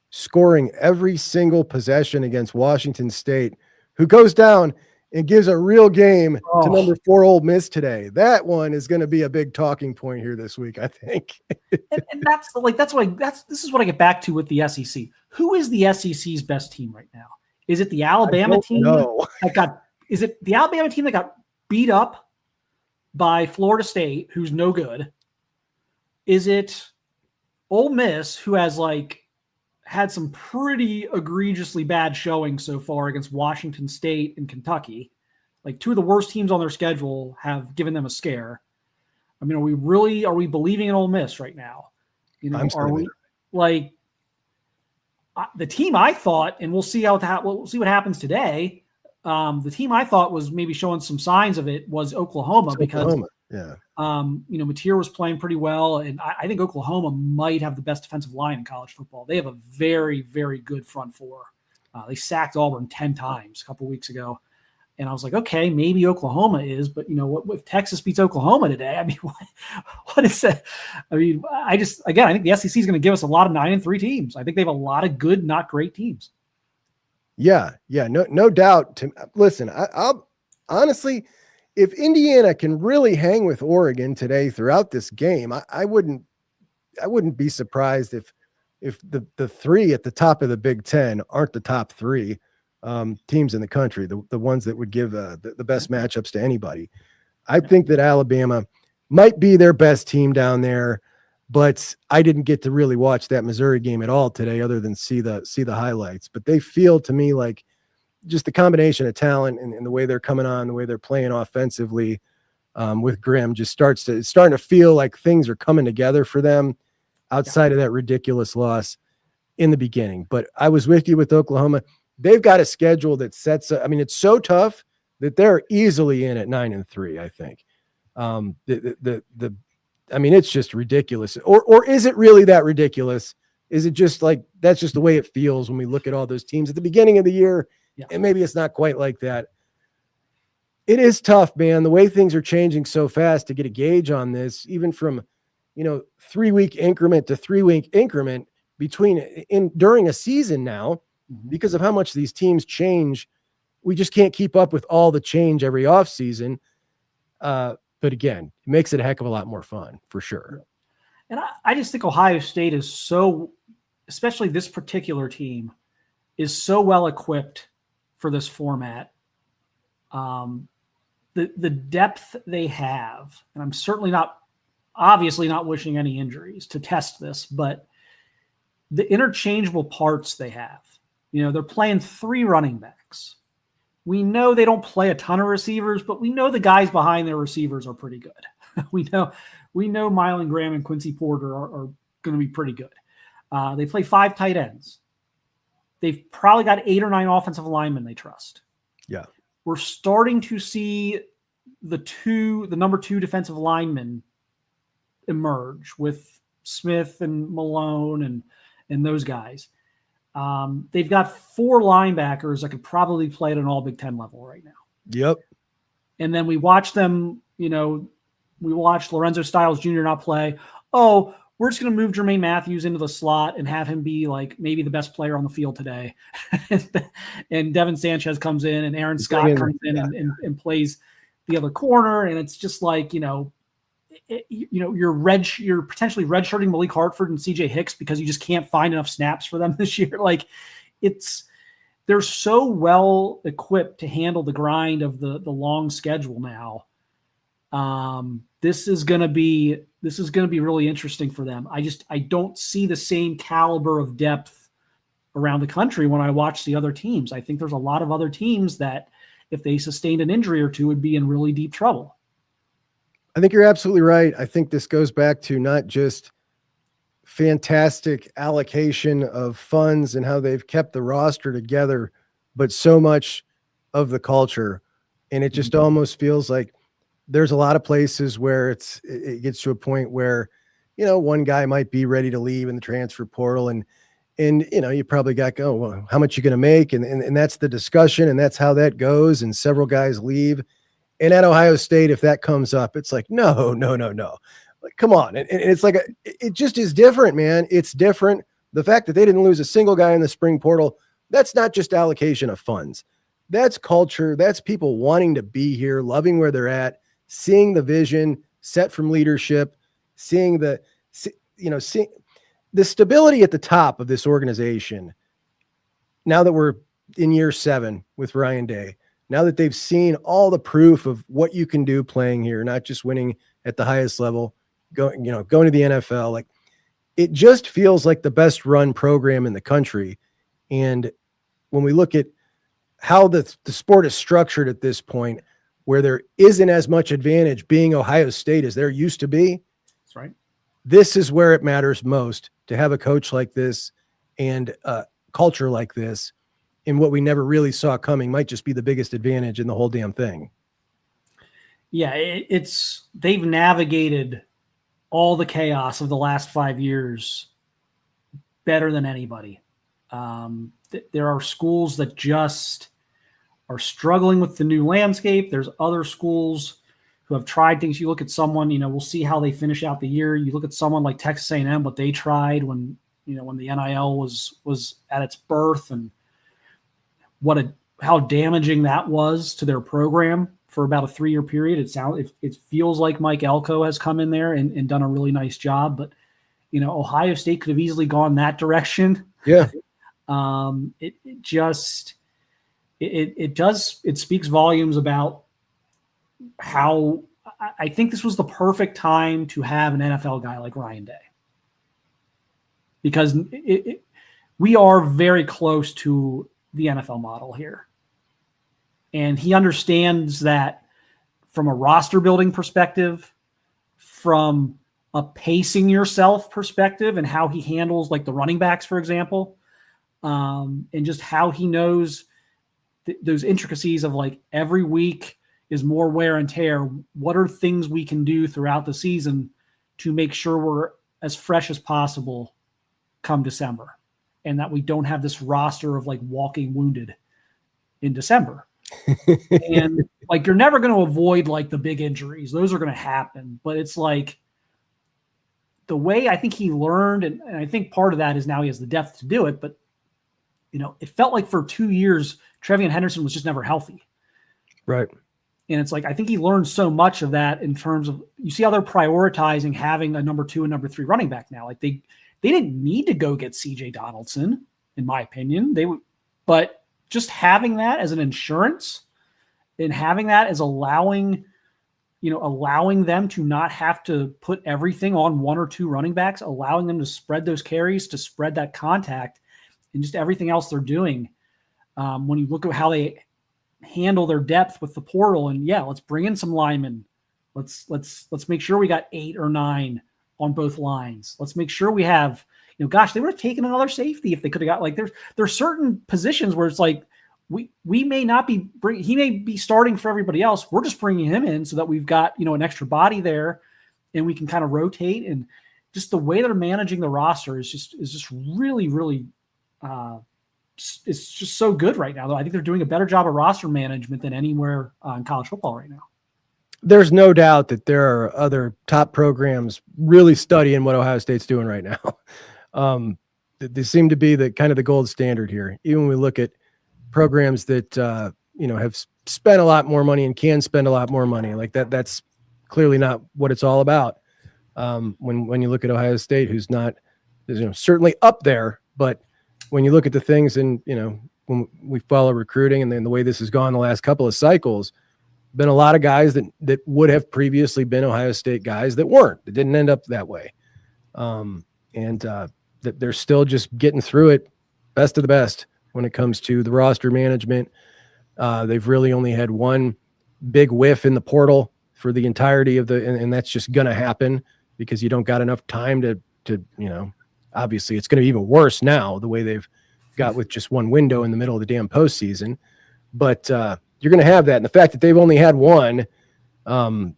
scoring every single possession against Washington State, who goes down and gives a real game to number 4 Ole Miss today? That one is going to be a big talking point here this week, I think. and this is what I get back to with the SEC. Who is the SEC's best team right now? Is it the Alabama team? No. Is it the Alabama team that got beat up by Florida State, who's no good? Is it Ole Miss, who has had some pretty egregiously bad showing so far against Washington State and Kentucky? Like, two of the worst teams on their schedule have given them a scare. I mean, are we believing in Ole Miss right now? Are we like the team I thought, and we'll see what happens today. The team I thought was maybe showing some signs of it was Oklahoma, because Mateer was playing pretty well, and I think Oklahoma might have the best defensive line in college football. They have a very, very good front four. They sacked Auburn 10 times a couple weeks ago, and I was like, okay, maybe Oklahoma is, but what if Texas beats Oklahoma today? I mean, what is that? I mean, I think the SEC is going to give us a lot of 9-3 teams. I think they have a lot of good, not great teams. Yeah, no doubt. Listen, I'll honestly, if Indiana can really hang with Oregon today throughout this game, I wouldn't be surprised if the 3 at the top of the Big Ten aren't the top 3 teams in the country, the ones that would give the best matchups to anybody. I think that Alabama might be their best team down there, but I didn't get to really watch that Missouri game at all today, other than see the highlights. But they feel to me like just the combination of talent and the way they're coming on, the way they're playing offensively with Grimm, it's starting to feel like things are coming together for them outside of that ridiculous loss in the beginning. But I was with you with Oklahoma. They've got a schedule that it's so tough that they're easily in at 9-3, I think. It's just ridiculous. Or is it really that ridiculous? Is it just like, that's just the way it feels when we look at all those teams at the beginning of the year? Yeah. And maybe it's not quite like that. It is tough, man. The way things are changing so fast to get a gauge on this, even from, 3-week increment to 3-week increment during a season now, because of how much these teams change. We just can't keep up with all the change every off season. But again, it makes it a heck of a lot more fun for sure. And I just think Ohio State is so, especially this particular team, is so well equipped for this format. The depth they have, and I'm certainly obviously not wishing any injuries to test this, but the interchangeable parts they have. They're playing 3 running backs. We know they don't play a ton of receivers, but we know the guys behind their receivers are pretty good. we know Mylan Graham and Quincy Porter are going to be pretty good. They play 5 tight ends. They've probably got 8 or 9 offensive linemen they trust. Yeah. We're starting to see the number 2 defensive linemen emerge with Smith and Malone and those guys. They've got 4 linebackers that could probably play at an all Big Ten level right now. Yep. And then we watch them, we watched Lorenzo Styles Jr. not play. Oh, we're just going to move Germaine Matthews into the slot and have him be like maybe the best player on the field today. And Devin Sanchez comes in and Aaron Scott comes in and plays the other corner. And it's just like, you're potentially redshirting Malik Hartford and CJ Hicks because you just can't find enough snaps for them this year. Like they're so well equipped to handle the grind of the long schedule now. This is going to be really interesting for them. I don't see the same caliber of depth around the country when I watch the other teams. I think there's a lot of other teams that if they sustained an injury or two would be in really deep trouble. I think you're absolutely right. I think this goes back to not just fantastic allocation of funds and how they've kept the roster together, but so much of the culture. And it just almost feels like there's a lot of places where it gets to a point where, one guy might be ready to leave in the transfer portal and you probably got, well, how much you going to make? And that's the discussion. And that's how that goes. And several guys leave. And at Ohio State, if that comes up, it's like, no. Like, come on. And it's like, it just is different, man. It's different. The fact that they didn't lose a single guy in the spring portal, that's not just allocation of funds. That's culture. That's people wanting to be here, loving where they're at, seeing the vision set from leadership, seeing the stability at the top of this organization. Now that we're in year 7 with Ryan Day, now that they've seen all the proof of what you can do playing here, not just winning at the highest level, going to the NFL, like it just feels like the best run program in the country. And when we look at how the sport is structured at this point, where there isn't as much advantage being Ohio State as there used to be. That's right. This is where it matters most to have a coach like this and a culture like this. And what we never really saw coming might just be the biggest advantage in the whole damn thing. Yeah, they've navigated all the chaos of the last 5 years better than anybody. There are schools that just are struggling with the new landscape. There's other schools who have tried things. You look at someone, we'll see how they finish out the year. You look at someone like Texas A&M, what they tried when the NIL was at its birth, and how damaging that was to their program for about a 3-year period. It feels like Mike Elko has come in there and done a really nice job, but Ohio State could have easily gone that direction. Yeah. It speaks volumes about how I think this was the perfect time to have an NFL guy like Ryan Day, because we are very close to the NFL model here. And he understands that from a roster building perspective, from a pacing yourself perspective, and how he handles like the running backs, for example, and just how he knows those intricacies of like every week is more wear and tear. What are things we can do throughout the season to make sure we're as fresh as possible come December, and that we don't have this roster of like walking wounded in December. And like, you're never going to avoid like the big injuries. Those are going to happen, but it's like the way I think he learned. And I think part of that is now he has the depth to do it, but it felt like for 2 years, Trevion Henderson was just never healthy. Right. And it's like, I think he learned so much of that in terms of, you see how they're prioritizing having a number 2 and number 3 running back now. Like they didn't need to go get CJ Donaldson, in my opinion. But just having that as an insurance and having that as allowing them to not have to put everything on 1 or 2 running backs, allowing them to spread those carries, to spread that contact, and just everything else they're doing. When you look at how they handle their depth with the portal, and let's bring in some linemen. Let's make sure we got 8 or 9 on both lines. Let's make sure we have, they would have taken another safety if they could have got, like, there's certain positions where it's like, we may not be he may be starting for everybody else. We're just bringing him in so that we've got, an extra body there and we can kind of rotate. And just the way they're managing the roster is just really, really, it's just so good right now, though. I think they're doing a better job of roster management than anywhere in college football right now. there's no doubt that there are other top programs really studying what Ohio State's doing right now. They seem to be the kind of the gold standard here. Even when we look at programs that, have spent a lot more money and can spend a lot more money like that, that's clearly not what it's all about. When you look at Ohio State, who's not, certainly up there, but when you look at the things and, when we follow recruiting and then the way this has gone the last couple of cycles, been a lot of guys that would have previously been Ohio State guys that weren't, that didn't end up that way. That they're still just getting through it, best of the best when it comes to the roster management. They've really only had one big whiff in the portal for the entirety of and that's just going to happen because you don't got enough time to obviously it's going to be even worse now the way they've got with just one window in the middle of the damn postseason. But you're going to have that. And the fact that they've only had one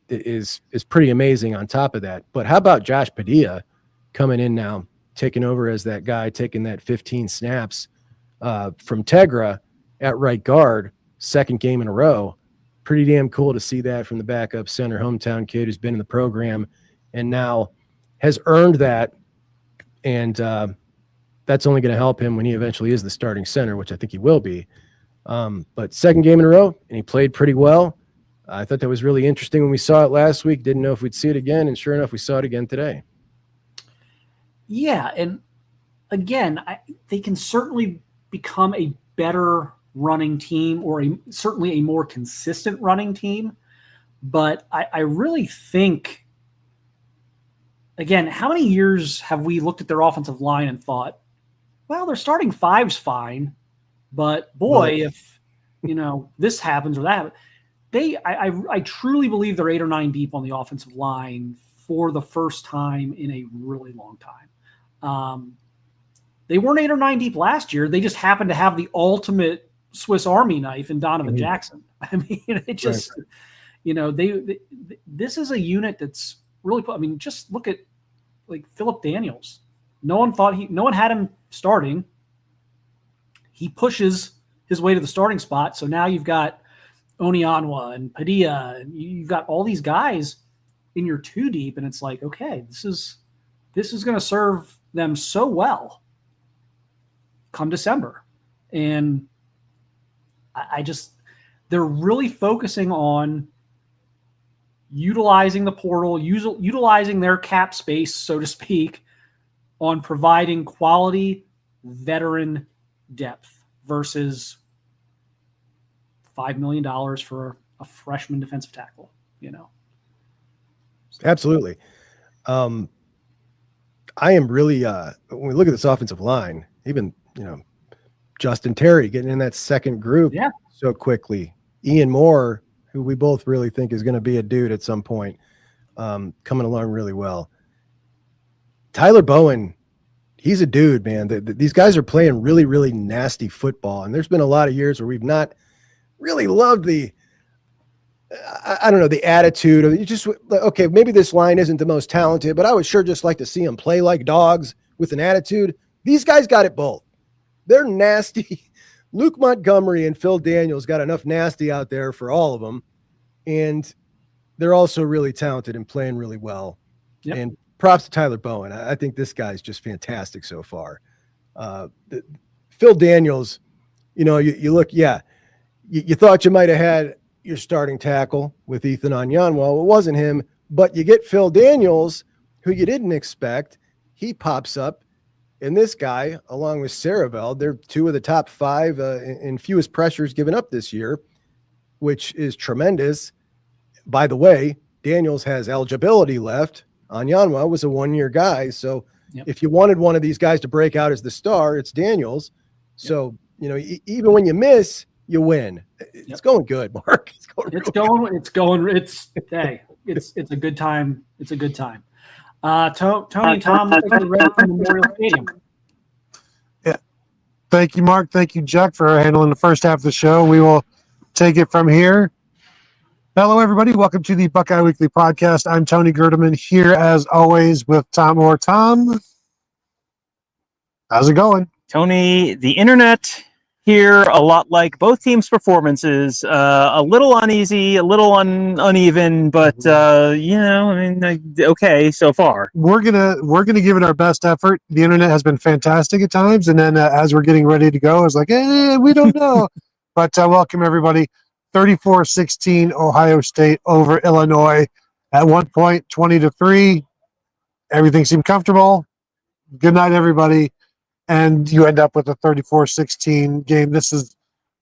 is pretty amazing on top of that. But how about Josh Padilla coming in now, taking over as that guy, taking that 15 snaps from Tegra at right guard, second game in a row. Pretty damn cool to see that from the backup center, hometown kid who's been in the program and now has earned that. And that's only going to help him when he eventually is the starting center, which I think he will be. But second game in a row, and he played pretty well. I thought that was really interesting when we saw it last week. Didn't know if we'd see it again, and sure enough, we saw it again today. Yeah, and again, they can certainly become a better running team or certainly a more consistent running team. But I really think, again, how many years have we looked at their offensive line and thought, well, their starting five's fine, but boy, if this happens or that, I truly believe they're 8 or 9 deep on the offensive line for the first time in a really long time. They weren't 8 or 9 deep last year. They just happened to have the ultimate Swiss Army knife in Donovan Jackson. I mean, it just, this is a unit that's really, just look at like Phillip Daniels. No one had him starting. He pushes his way to the starting spot. So now you've got Onyanwa and Padilla, and you've got all these guys in your 2 deep, and it's like, okay, this is going to serve them so well come December. And they're really focusing on utilizing the portal, utilizing their cap space, so to speak, on providing quality veteran depth versus $5 million for a freshman defensive tackle, Absolutely. I am really, when we look at this offensive line, even, Justin Terry getting in that second group so quickly, Ian Moore, who we both really think is going to be a dude at some point, coming along really well. Tyler Bowen, he's a dude, man. These guys are playing really, really nasty football. And there's been a lot of years where we've not really loved the attitude of you just, okay, maybe this line isn't the most talented, but I would sure just like to see them play like dogs with an attitude. These guys got it both. They're nasty. Luke Montgomery and Phil Daniels got enough nasty out there for all of them. And they're also really talented and playing really well. Yep. And props to Tyler Bowen. I think this guy's just fantastic so far. Phil Daniels, you look, you thought you might have had your starting tackle with Ethan Onyanwa. Well, it wasn't him, but you get Phil Daniels, who you didn't expect. He pops up. And this guy, along with Saravel, they're 2 of the top 5 in fewest pressures given up this year, which is tremendous. By the way, Daniels has eligibility left. Onyanwa was a 1-year guy. So if you wanted one of these guys to break out as the star, it's Daniels. So, even when you miss, you win. It's going good, Mark. It's a good time. It's a good time. Tony and Tom, let's take the road from Memorial Stadium. Yeah. Thank you, Mark. Thank you, Jack, for handling the first half of the show. We will take it from here. Hello, everybody. Welcome to the Buckeye Weekly Podcast. I'm Tony Gerdeman here, as always, with Tom Orr. Tom, how's it going? Tony, the internet here, a lot like both teams' performances, a little uneasy, a little uneven, but okay so far. We're gonna give it our best effort. The internet has been fantastic at times, and then as we're getting ready to go, it's like, we don't know. But welcome everybody. 34-16 Ohio State over Illinois. At one point, 20-3. Everything seemed comfortable. Good night, everybody. And you end up with a 34-16 game. This is,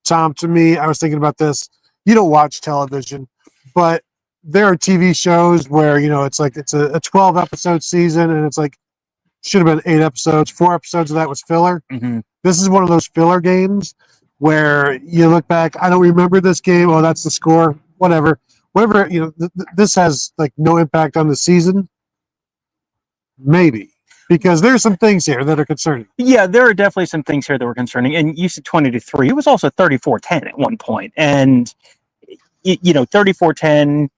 Tom, to me, I was thinking about this. You don't watch television, but there are TV shows where, it's like it's a 12-episode season, and it's like, should have been 8 episodes. 4 episodes of that was filler. Mm-hmm. This is one of those filler games where you look back, I don't remember this game. Oh, that's the score. Whatever. This has like no impact on the season. Maybe. Because there's some things here that are concerning. Yeah, there are definitely some things here that were concerning. And you said 20-3. It was also 34-10 at one point. And, 34-10,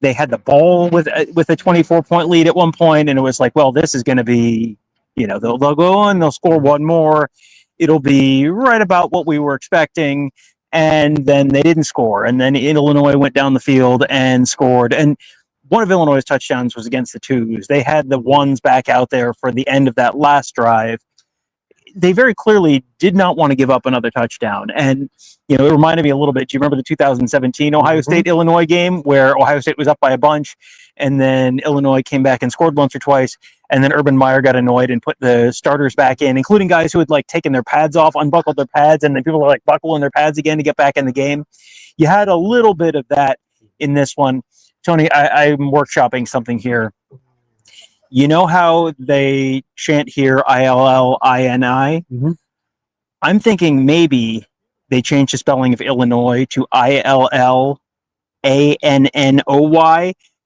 they had the ball with a 24-point lead at one point, and it was like, well, this is going to be, they'll go on, they'll score one more. It'll be right about what we were expecting. And then they didn't score. And then Illinois went down the field and scored. And one of Illinois' touchdowns was against the twos. They had the ones back out there for the end of that last drive. They very clearly did not want to give up another touchdown. And, it reminded me a little bit. Do you remember the 2017 Ohio State-Illinois game where Ohio State was up by a bunch and then Illinois came back and scored once or twice, and then Urban Meyer got annoyed and put the starters back in, including guys who had taken their pads off, unbuckled their pads, and then people were buckling their pads again to get back in the game. You had a little bit of that in this one. Tony, I'm workshopping something here. You know how they chant here ILLINI? Mm-hmm. I'm thinking maybe they changed the spelling of Illinois to ILLANNOY,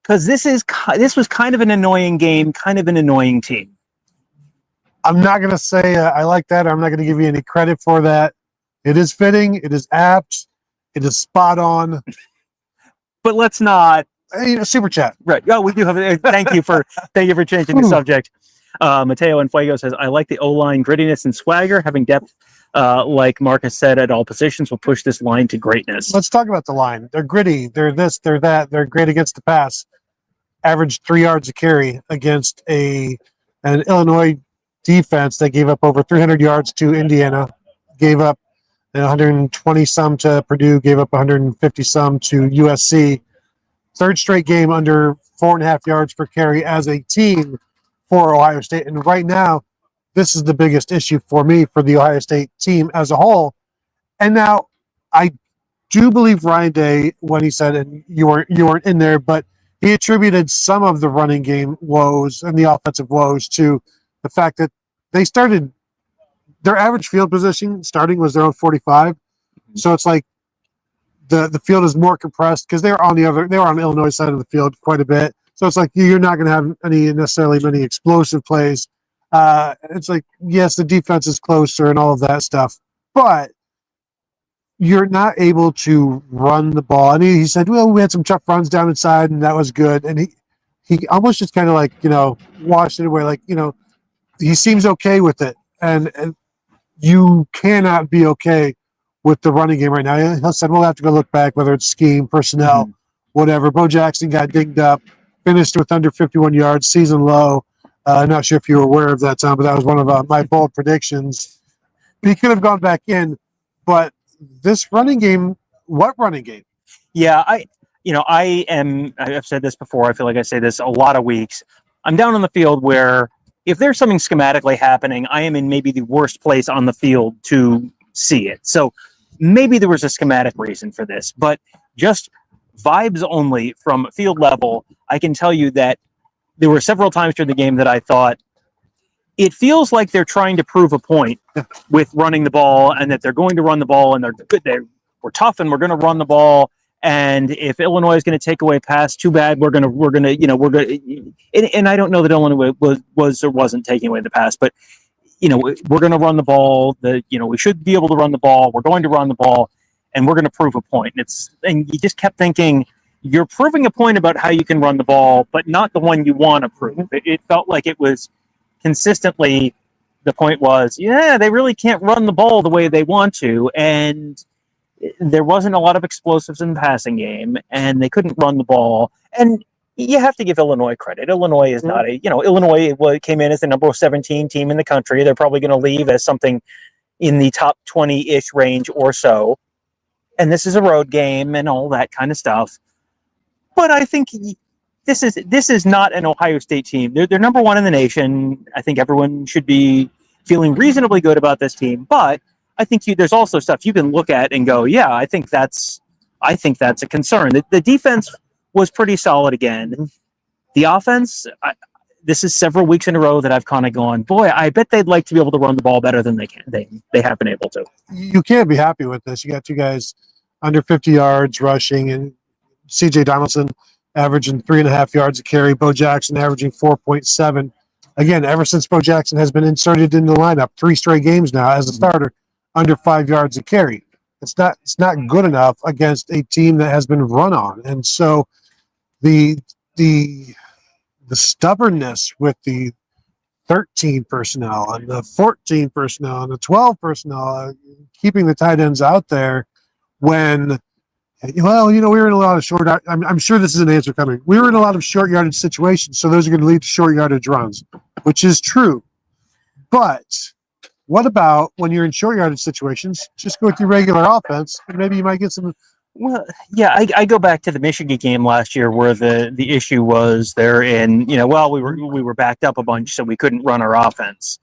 because this was kind of an annoying game, kind of an annoying team. I'm not going to say I like that. I'm not going to give you any credit for that. It is fitting. It is apt. It is spot on. But let's not. Super chat. Right. Oh, we do have it. Thank you for changing the subject. Mateo and Fuego says, I like the O-line grittiness and swagger. Having depth, like Marcus said, at all positions will push this line to greatness. Let's talk about the line. They're gritty. They're this, they're that. They're great against the pass. Averaged 3 yards a carry against an Illinois defense that gave up over 300 yards to Indiana, gave up 120 some to Purdue, gave up 150 some to USC. Third straight game under 4.5 yards per carry as a team for Ohio State. And right now, this is the biggest issue for me for the Ohio State team as a whole. And now I do believe Ryan Day when he said, and you weren't in there, but he attributed some of the running game woes and the offensive woes to the fact that they started their average field position starting was their own 45. So it's like the field is more compressed because they were on the Illinois side of the field quite a bit. So it's like you're not going to have necessarily many explosive plays. It's like, yes, the defense is closer and all of that stuff, but you're not able to run the ball. And he said, well, we had some tough runs down inside and that was good. And he almost just kind of washed it away. He seems okay with it. And you cannot be okay with the running game right now. He said, we'll have to go look back, whether it's scheme, personnel, whatever. Bo Jackson got dinged up, finished with under 51 yards, season low. I'm not sure if you were aware of that, Tom, but that was one of my bold predictions. He could have gone back in, but this running game, what running game? Yeah, I've said this before. I feel like I say this a lot of weeks. I'm down on the field where if there's something schematically happening, I am in maybe the worst place on the field to see it. So maybe there was a schematic reason for this, but just vibes only from field level, I can tell you that there were several times during the game that I thought, it feels like they're trying to prove a point with running the ball and that they're going to run the ball and they're good. We're tough and we're going to run the ball. And if Illinois is going to take away pass, too bad. We're going to, and I don't know that Illinois was or wasn't taking away the pass, but we're going to run the ball. We should be able to run the ball. We're going to run the ball, and we're going to prove a point. And you just kept thinking you're proving a point about how you can run the ball, but not the one you want to prove. It felt like it was consistently The point was, they really can't run the ball the way they want to, and there wasn't a lot of explosives in the passing game, and they couldn't run the ball. And you have to give Illinois credit. Illinois is not Illinois came in as the number 17 team in the country. They're probably going to leave as something in the top 20-ish range or so. And this is a road game and all that kind of stuff. But I think this is not an Ohio State team. They're number 1 in the nation. I think everyone should be feeling reasonably good about this team. But I think there's also stuff you can look at and go, yeah, I think that's a concern. The defense was pretty solid again. The offense, this is several weeks in a row that I've kind of gone, boy, I bet they'd like to be able to run the ball better than they can. They have been able to. You can't be happy with this. You got two guys under 50 yards rushing, and C.J. Donaldson averaging 3.5 yards a carry. Bo Jackson averaging 4.7. Again, ever since Bo Jackson has been inserted in the lineup, 3 straight games now as a starter, under 5 yards a carry. It's not good enough against a team that has been run on. And so the stubbornness with the 13 personnel and the 14 personnel and the 12 personnel, keeping the tight ends out there when, we were in a lot of short, I'm sure this is an answer coming. We were in a lot of short yardage situations, so those are going to lead to short yardage runs, which is true. But what about when you're in short yardage situations, just go with your regular offense, and maybe you might get some. Well, yeah, I go back to the Michigan game last year where the issue was they're in, we were backed up a bunch, so we couldn't run our offense.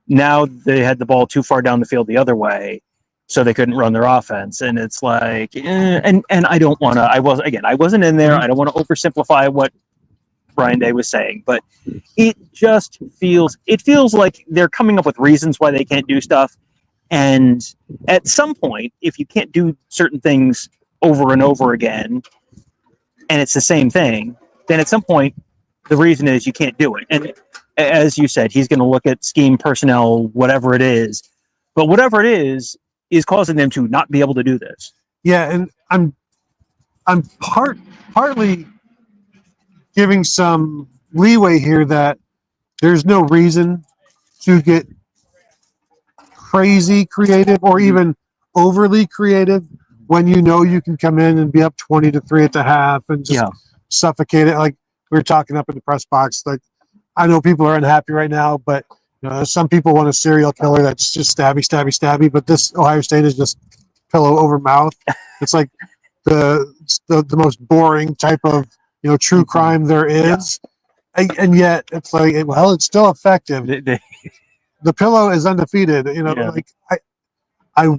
Now they had the ball too far down the field the other way, so they couldn't run their offense. And it's like, and I don't want to, I wasn't in there. I don't want to oversimplify what Brian Day was saying, but it feels like they're coming up with reasons why they can't do stuff. And at some point, if you can't do certain things over and over again, and it's the same thing, then at some point, the reason is you can't do it. And as you said, he's going to look at scheme, personnel, whatever it is. But whatever it is causing them to not be able to do this. Yeah, and I'm partly giving some leeway here that there's no reason to get crazy creative or even overly creative when you can come in and be up 20-3 at the half and just suffocate it. Like we were talking up in the press box, like I know people are unhappy right now, but some people want a serial killer that's just stabby, but this Ohio State is just pillow over mouth. It's like the most boring type of true crime there is. And yet it's like, well, it's still effective. The pillow is undefeated. Like I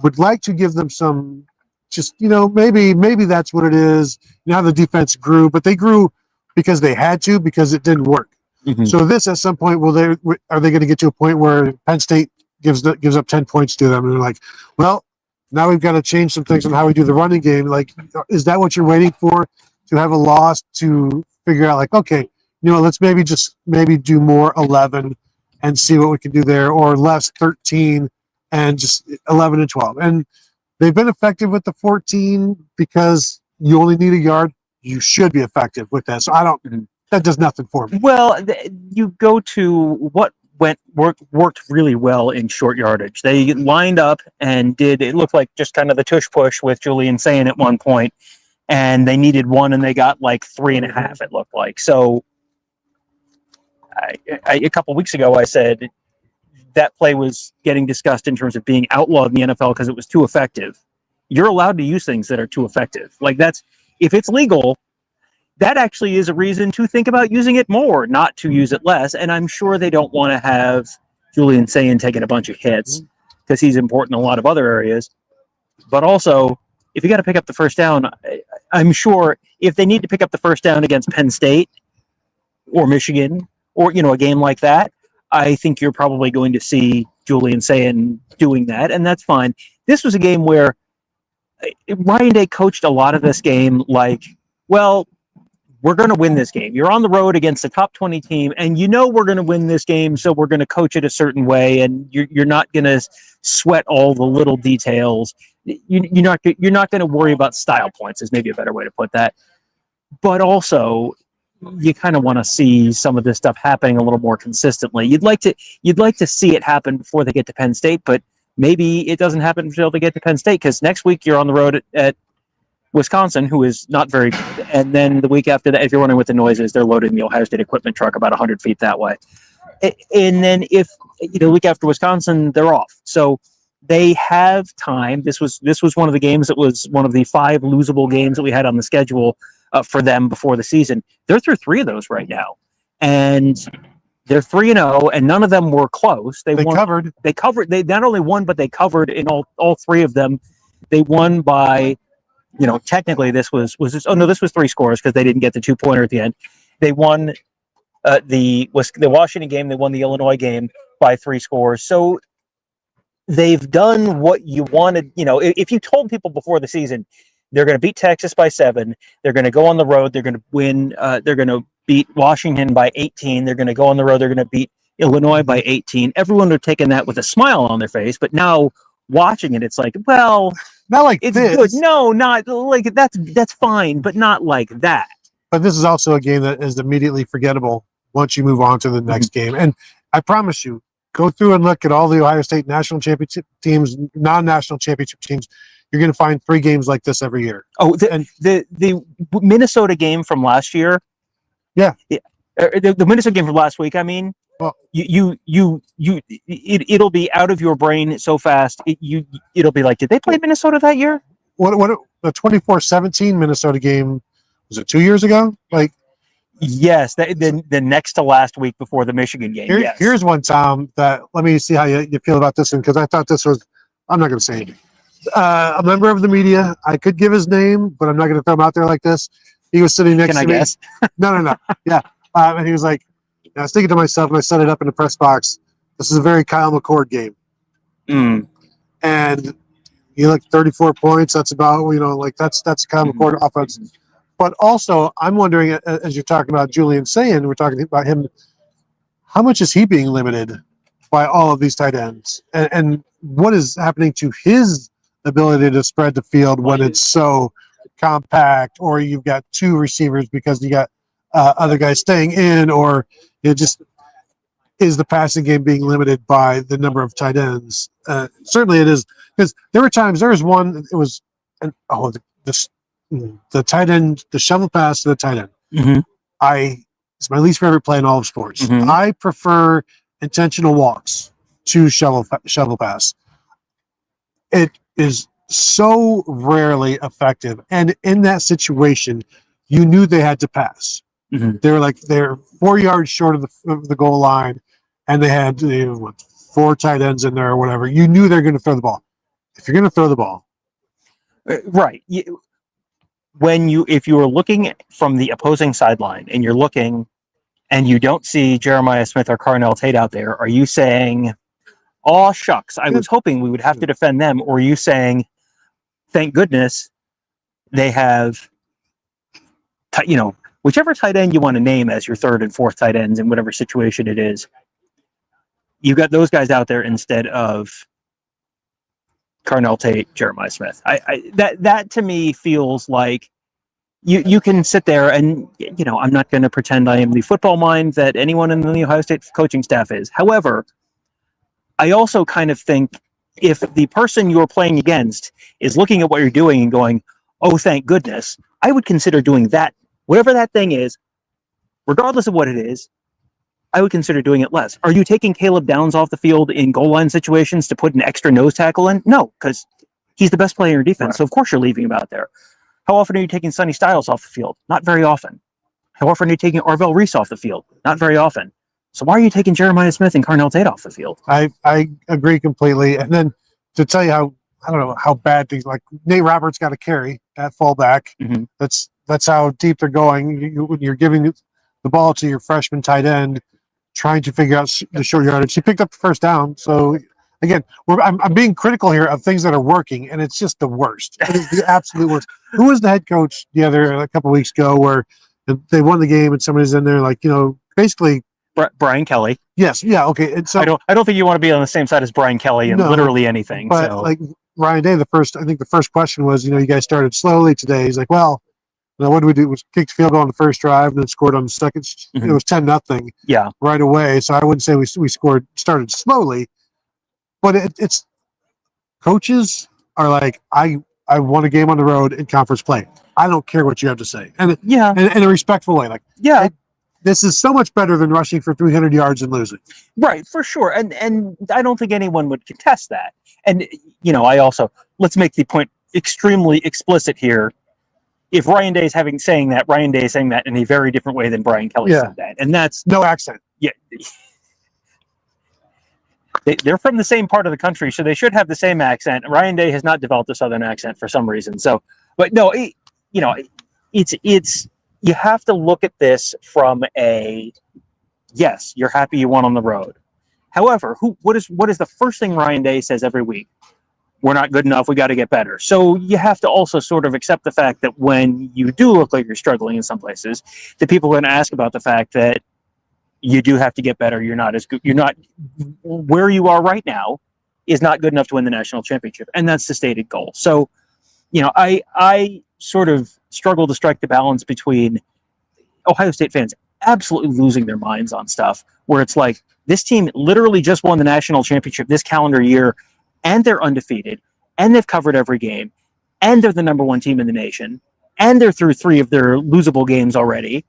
would like to give them some, just maybe that's what it is. How the defense grew, but they grew because they had to, because it didn't work. Mm-hmm. So this, at some point, are they going to get to a point where Penn State gives up 10 points to them, and they're like, well, now we've got to change some things on how we do the running game. Like, is that what you're waiting for, to have a loss to figure out, like, okay, let's maybe do more 11 and see what we can do there, or less 13 and just 11 and 12. And they've been effective with the 14 because you only need a yard. You should be effective with that. So that does nothing for me. Well, you go to what worked really well in short yardage. They lined up and it looked like just kind of the tush push with Julian Sayin at one point, and they needed 1 and they got like 3.5, it looked like. So a couple weeks ago, I said that play was getting discussed in terms of being outlawed in the NFL because it was too effective. You're allowed to use things that are too effective. Like if it's legal, that actually is a reason to think about using it more, not to use it less. And I'm sure they don't want to have Julian Sayin taking a bunch of hits because he's important in a lot of other areas. But also, if you got to pick up the first down, I'm sure if they need to pick up the first down against Penn State or Michigan or, a game like that, I think you're probably going to see Julian Sayin doing that, and that's fine. This was a game where Ryan Day coached a lot of this game like, well, we're going to win this game. You're on the road against a top 20 team, and we're going to win this game, so we're going to coach it a certain way, and you're not going to sweat all the little details. You're not going to worry about style points is maybe a better way to put that. But also, you kind of want to see some of this stuff happening a little more consistently. You'd like to see it happen before they get to Penn State, but maybe it doesn't happen until they get to Penn State, because next week you're on the road at Wisconsin, who is not very good. And then the week after that, if you're wondering what the noise is, they're loading the Ohio State equipment truck about 100 feet that way. And then if the week after Wisconsin, they're off. So they have time. This was one of the games that was one of the 5 losable games that we had on the schedule for them before the season. They're through 3 of those right now, and they're 3-0, and none of them were close. They covered. They covered. They not only won, but they covered in all 3 of them. They won by, technically this was 3 scores, because they didn't get the 2-pointer at the end. They won the Washington game. They won the Illinois game by 3 scores. So they've done what you wanted. If you told people before the season they're going to beat Texas by 7, they're going to go on the road, they're going to win, they're going to beat Washington by 18, they're going to go on the road, they're going to beat Illinois by 18, everyone would have taken that with a smile on their face. But now watching it, it's like, well, not like it's this. good. No, not like that's fine, but not like that. But this is also a game that is immediately forgettable once you move on to the next game. And I promise you, go through and look at all the Ohio State national championship teams, non-national championship teams. You're going to find 3 games like this every year. Oh, the Minnesota game from last year. Yeah. The Minnesota game from last week. I mean, well, it'll be out of your brain so fast. It'll be like, did they play Minnesota that year? What the 24-17 Minnesota game, was it 2 years ago? Like, yes, the next to last week before the Michigan game. Yes. Here's one, Tom, that let me see how you feel about this one, because I thought this was, I'm not going to say anything. A member of the media, I could give his name, but I'm not going to throw him out there like this. He was sitting next to me. Can I guess? No. Yeah. And he was like, I was thinking to myself, and I set it up in the press box, this is a very Kyle McCord game. And he looked 34 points. That's about, that's Kyle McCord offense. But also, I'm wondering, as you're talking about Julian Sayin, we're talking about him, how much is he being limited by all of these tight ends? And what is happening to his ability to spread the field when it's so compact, or you've got 2 receivers because you got other guys staying in, or just is the passing game being limited by the number of tight ends? Certainly it is, because there was one, it was the tight end, the shovel pass to the tight end. It's my least favorite play in all of sports. I prefer intentional walks to shovel pass. It is so rarely effective, and in that situation, you knew they had to pass. They're 4 yards short of the goal line, and they had 4 tight ends in there or whatever. You knew they're going to throw the ball. If you're going to throw the ball, right. If you were looking from the opposing sideline and you're looking and you don't see Jeremiah Smith or Carnell Tate out there, are you saying, "Oh shucks, I was hoping we would have to defend them"? Or are you saying, "Thank goodness they have," whichever tight end you want to name as your 3rd and 4th tight ends in whatever situation it is, you got those guys out there instead of Carnell Tate, Jeremiah Smith. That to me feels like you can sit there and, I'm not going to pretend I am the football mind that anyone in the Ohio State coaching staff is. However, I also kind of think if the person you're playing against is looking at what you're doing and going, "Oh, thank goodness," I would consider doing that. Whatever that thing is, regardless of what it is, I would consider doing it less. Are you taking Caleb Downs off the field in goal line situations to put an extra nose tackle in? No, because he's the best player in your defense. Right. So of course you're leaving him out there. How often are you taking Sonny Styles off the field? Not very often. How often are you taking Arvell Reese off the field? Not very often. So why are you taking Jeremiah Smith and Carnell Tate off the field? I agree completely. And then to tell you how bad things, like Nate Roberts got a carry at fullback. That's how deep they're going. You're giving the ball to your freshman tight end, trying to figure out the short yardage. He picked up the first down. So again, I'm being critical here of things that are working, and it's just the worst. It is the absolute worst. Who was the head coach a couple of weeks ago where they won the game and somebody's in there basically Brian Kelly. Yes. Yeah. Okay. And so I don't think you want to be on the same side as Brian Kelly in literally anything. But like Ryan Day, I think the first question was, you guys started slowly today. He's like, well, Now, what did we do? Was kicked field goal on the first drive and then scored on the second. Mhm. It was 10-0. Yeah. Right away. So I wouldn't say we started slowly, but it's coaches are like, I won a game on the road in conference play. I don't care what you have to say, and Yeah. in a respectful way. Like, Yeah. this is so much better than rushing for 300 yards and losing. Right, for sure. And I don't think anyone would contest that. And, I also, let's make the point extremely explicit here. If Ryan Day is saying that, Ryan Day is saying that in a very different way than Brian Kelly said that. And that's No accent. yeah. They're from the same part of the country, so they should have the same accent. Ryan Day has not developed a Southern accent for some reason. So, but no, it's you have to look at this from yes, you're happy you won on the road. However, what is the first thing Ryan Day says every week? We're not good enough. We got to get better. So you have to also sort of accept the fact that when you do look like you're struggling in some places, that people are going to ask about the fact that you do have to get better. You're not as good. You're not where you are right now is not good enough to win the national championship, and that's the stated goal. So, I sort of struggle to strike the balance between Ohio State fans absolutely losing their minds on stuff where it's like this team literally just won the national championship this calendar year, and they're undefeated, and they've covered every game, and they're the number one team in the nation, and they're through 3 of their losable games already.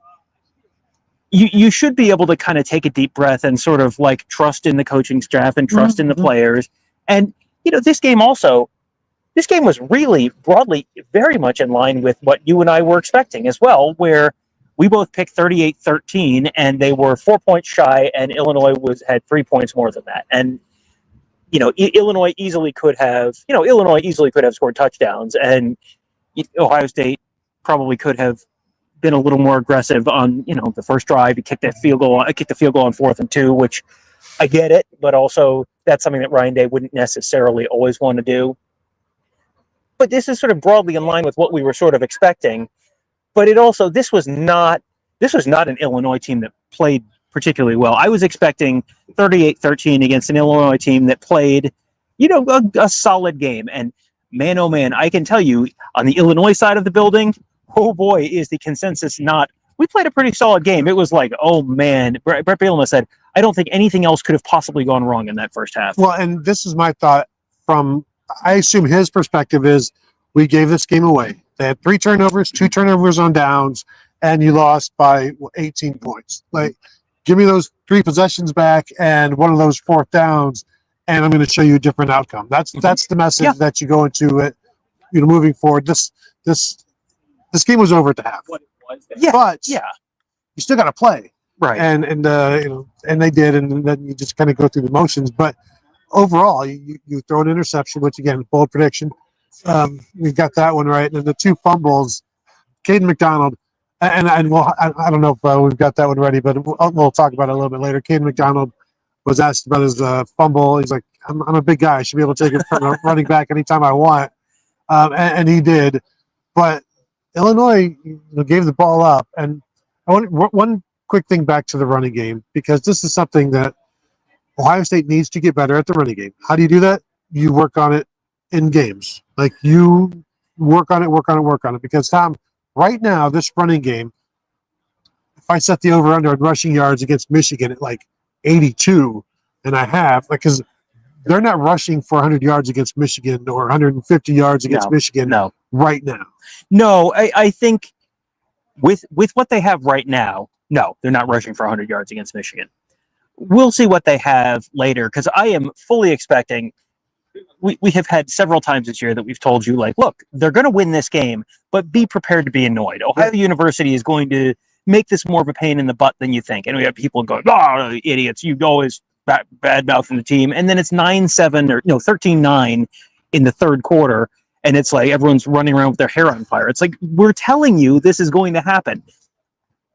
You should be able to kind of take a deep breath and sort of like trust in the coaching staff and trust in the players. And, this game was really broadly very much in line with what you and I were expecting as well, where we both picked 38-13 and they were 4 points shy, and Illinois had 3 points more than that. And, Illinois easily could have scored touchdowns, and Ohio State probably could have been a little more aggressive on, the first drive. He kicked the field goal on 4th and 2, which I get it, but also that's something that Ryan Day wouldn't necessarily always want to do. But this is sort of broadly in line with what we were sort of expecting. But this was not an Illinois team that played particularly well. I was expecting 38-13 against an Illinois team that played, a solid game. And man, oh man, I can tell you on the Illinois side of the building, oh boy, is the consensus not. We played a pretty solid game. It was like, oh man, Brett Bielema said, I don't think anything else could have possibly gone wrong in that first half. Well, and this is my thought I assume his perspective is we gave this game away. They had 3 turnovers, 2 turnovers on downs, and you lost by 18 points. Like, give me those 3 possessions back and one of those 4th downs, and I'm going to show you a different outcome. That's the message that you go into it. Moving forward. This game was over at the half. But you still got to play, right? And they did, and then you just kind of go through the motions. But overall, you throw an interception, which again, bold prediction. We got that one right, and then the 2 fumbles. Kaden McDonald, and I don't know if we've got that one ready, but we'll talk about it a little bit later. Kaden McDonald was asked about his fumble. He's like, I'm a big guy. I should be able to take it from a running back anytime I want, and he did. But Illinois gave the ball up, and I want one quick thing back to the running game, because this is something that Ohio State needs to get better at the running game. How do you do that? You work on it in games. Like, you work on it. Because, Tom, right now, this running game, if I set the over-under on rushing yards against Michigan at like 82.5, because they're not rushing for 100 yards against Michigan or 150 yards against Michigan right now. No, I think with what they have right now, no, they're not rushing for 100 yards against Michigan. We'll see what they have later, because I am fully expecting. We have had several times this year that we've told you, like, look, they're going to win this game, but be prepared to be annoyed. Ohio University is going to make this more of a pain in the butt than you think. And we have people going, oh, idiots, you always bad mouthing the team. And then it's 9-7 or 13-9 in the third quarter. And it's like everyone's running around with their hair on fire. It's like, we're telling you this is going to happen.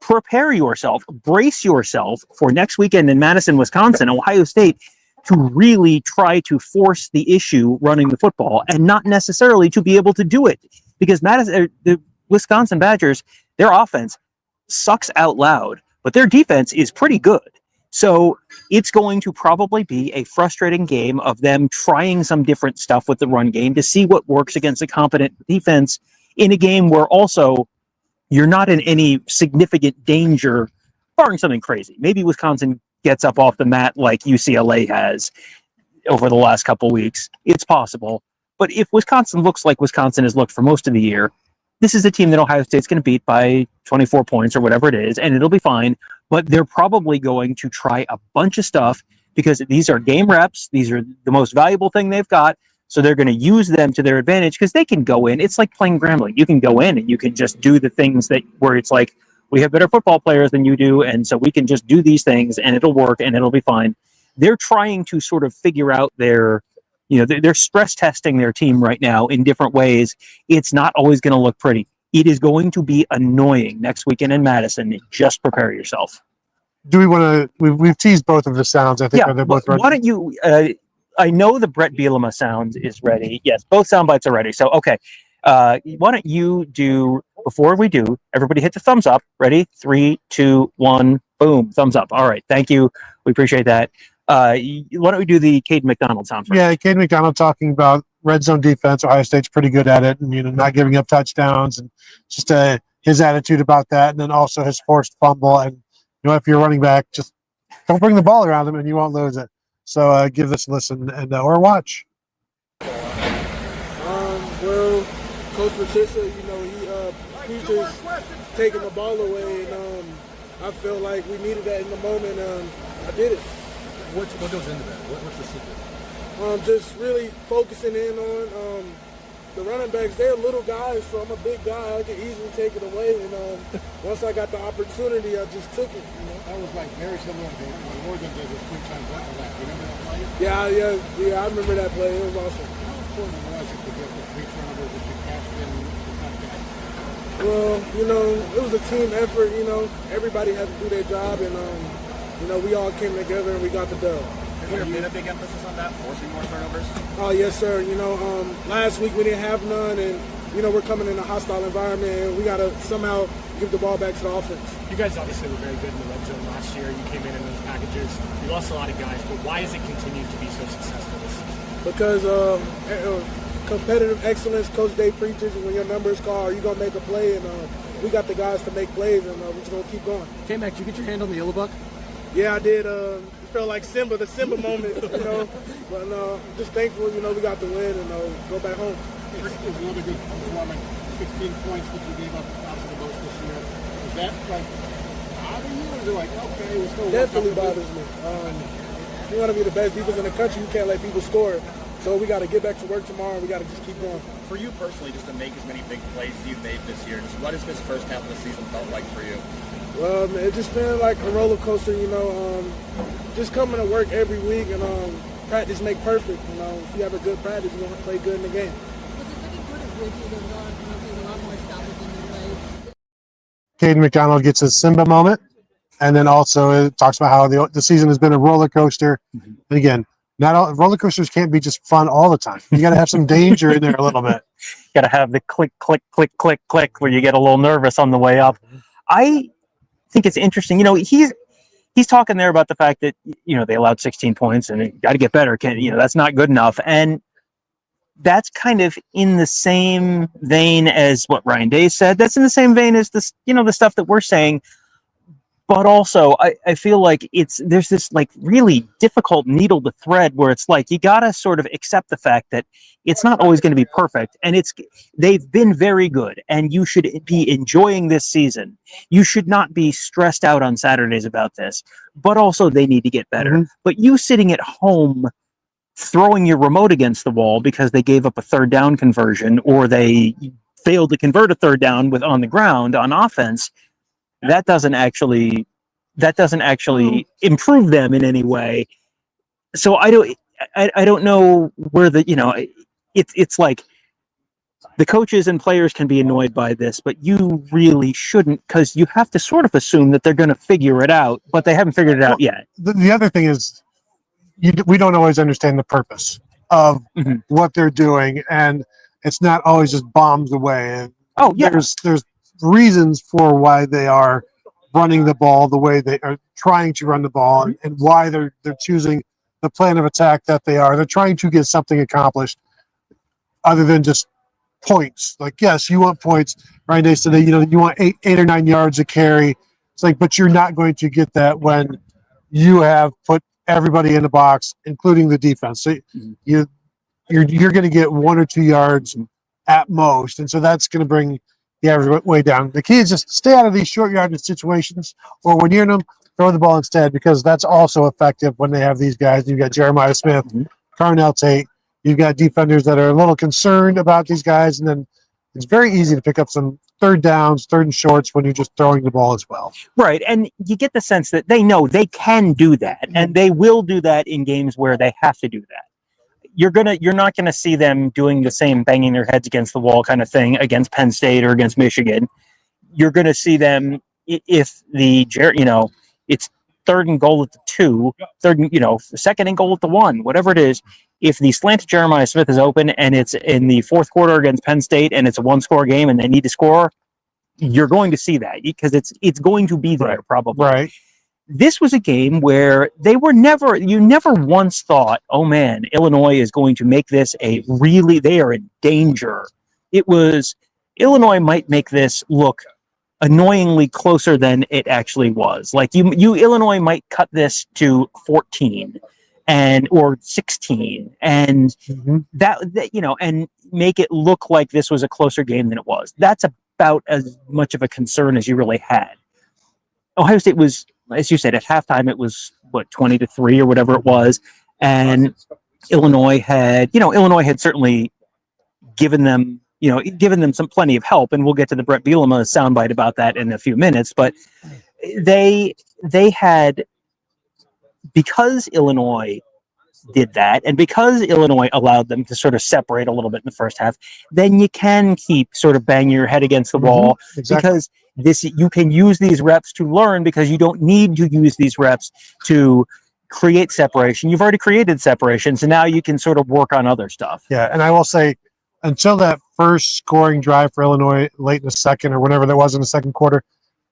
Prepare yourself, brace yourself for next weekend in Madison, Wisconsin, Ohio State, to really try to force the issue running the football, and not necessarily to be able to do it, because the Wisconsin Badgers, their offense sucks out loud, but their defense is pretty good. So it's going to probably be a frustrating game of them trying some different stuff with the run game to see what works against a competent defense in a game where also you're not in any significant danger, barring something crazy. Maybe Wisconsin gets up off the mat like UCLA has over the last couple weeks. It's possible. But if Wisconsin looks like Wisconsin has looked for most of the year, this is a team that Ohio State's going to beat by 24 points or whatever it is, and it'll be fine. But they're probably going to try a bunch of stuff because these are game reps. These are the most valuable thing they've got. So they're going to use them to their advantage because they can go in. It's like playing Grambling. You can go in and you can just do the things that where it's like, we have better football players than you do, and so we can just do these things and it'll work and it'll be fine. They're trying to sort of figure out they're stress testing their team right now in different ways. It's not always going to look pretty. It is going to be annoying next weekend in Madison. Just prepare yourself. Do we want to? We've teased both of the sounds. I think they're both ready. Why don't you? I know the Brett Bielema sound is ready. Yes, both sound bites are ready. So okay, why don't you do? Before we do, everybody hit the thumbs up. Ready? 3, 2, 1, boom! Thumbs up. All right, thank you. We appreciate that. Why don't we do the Kaden McDonald sound first? Yeah, Kaden McDonald talking about red zone defense. Ohio State's pretty good at it, and not giving up touchdowns, and just his attitude about that, and then also his forced fumble. And if you're running back, just don't bring the ball around him, and you won't lose it. So give this a listen and or watch. Well, Coach Patricia, he just taking the ball away, and I feel like we needed that in the moment. I did it. What goes into that? What's the secret? Just really focusing in on the running backs. They're little guys, so I'm a big guy. I can easily take it away. And once I got the opportunity, I just took it. That was like very similar to what Oregon did with quick time back. Remember that play? Yeah. I remember that play. It was awesome. How important was it to get the 3 turnovers that you cashed in the touchdown? Well, it was a team effort. Everybody had to do their job, and we all came together and we got the dub. Has there been a big emphasis on that, forcing more turnovers? Oh, yes, sir. Last week we didn't have none, and, we're coming in a hostile environment, and we got to somehow give the ball back to the offense. You guys obviously were very good in the red zone last year. You came in those packages. You lost a lot of guys, but why has it continued to be so successful this season? Because competitive excellence, Coach Day preaches, and when your number is called, you're going to make a play, and we got the guys to make plays, and we're just going to keep going. K-Mac, did you get your hand on the yellow buck? Yeah, I did. It felt like the Simba moment, But just thankful, we got the win and go back home. It was another good performance. 16 points that you gave up obviously the most this year. Is that bother you, or is it okay, we're still definitely bothers me. If you want to be the best defense in the country, you can't let people score. So we got to get back to work tomorrow. We got to just keep going. For you personally, just to make as many big plays as you've made this year, just what has this first half of the season felt like for you? It just felt like a roller coaster, just coming to work every week and practice make perfect. If you have a good practice, you're going to play good in the game. Kaden McDonald gets a Simba moment, and then also it talks about how the season has been a roller coaster. And again, not all roller coasters can't be just fun all the time. You got to have some danger in there a little bit. Got to have the click, click, click, click, click, where you get a little nervous on the way up. I think it's interesting. He's talking there about the fact that they allowed 16 points and got to get better. That's not good enough, and that's kind of in the same vein as what Ryan Day said. That's in the same vein as this, the stuff that we're saying. But also, I feel like there's this really difficult needle to thread where it's like you gotta sort of accept the fact that it's not always going to be perfect, and they've been very good, and you should be enjoying this season. You should not be stressed out on Saturdays about this. But also, they need to get better. Mm-hmm. But you sitting at home throwing your remote against the wall because they gave up a third down conversion or they failed to convert a third down on the ground on offense. That doesn't actually improve them in any way. So I don't know where it's like the coaches and players can be annoyed by this, but you really shouldn't, because you have to sort of assume that they're going to figure it out, but they haven't figured it out yet. The other thing is we don't always understand the purpose of what they're doing, and it's not always just bombs away. Oh yeah, there's reasons for why they are running the ball the way they are trying to run the ball, and why they're choosing the plan of attack that they are. They're trying to get something accomplished other than just points. Like, yes, you want points. Ryan Day said that, you want eight or 9 yards a carry. It's like, but you're not going to get that when you have put everybody in the box, including the defense. So you're going to get 1 or 2 yards at most, and so that's going to bring the average way down. The key is just stay out of these short yardage situations, or when you're in them, throw the ball instead, because that's also effective when they have these guys. You've got Jeremiah Smith, Carnell Tate. You've got defenders that are a little concerned about these guys, and then it's very easy to pick up some third downs, third and shorts when you're just throwing the ball as well. Right. And you get the sense that they know they can do that, and they will do that in games where they have to do that. You're not gonna see them doing the same banging their heads against the wall kind of thing against Penn State or against Michigan. You're gonna see them if it's third and goal at the 2, second and goal at the 1, whatever it is. If the slant to Jeremiah Smith is open and it's in the fourth quarter against Penn State and it's a 1-score game and they need to score, you're going to see that because it's going to be there probably. Right. This was a game where you never once thought, oh man, Illinois is going to make this they are in danger. It was, Illinois might make this look annoyingly closer than it actually was. Like Illinois might cut this to 14 or 16 and that and make it look like this was a closer game than it was. That's about as much of a concern as you really had. Ohio State was, as you said, at halftime it was 20-3 or whatever it was, and Illinois had certainly given them some plenty of help, and we'll get to the Brett Bielema soundbite about that in a few minutes. But they had, because Illinois did that, and because Illinois allowed them to sort of separate a little bit in the first half, then you can keep sort of banging your head against the wall because you can use these reps to learn, because you don't need to use these reps to create separation. You've already created separation, so now you can sort of work on other stuff. Yeah, and I will say, until that first scoring drive for Illinois late in the second or whenever that was in the second quarter,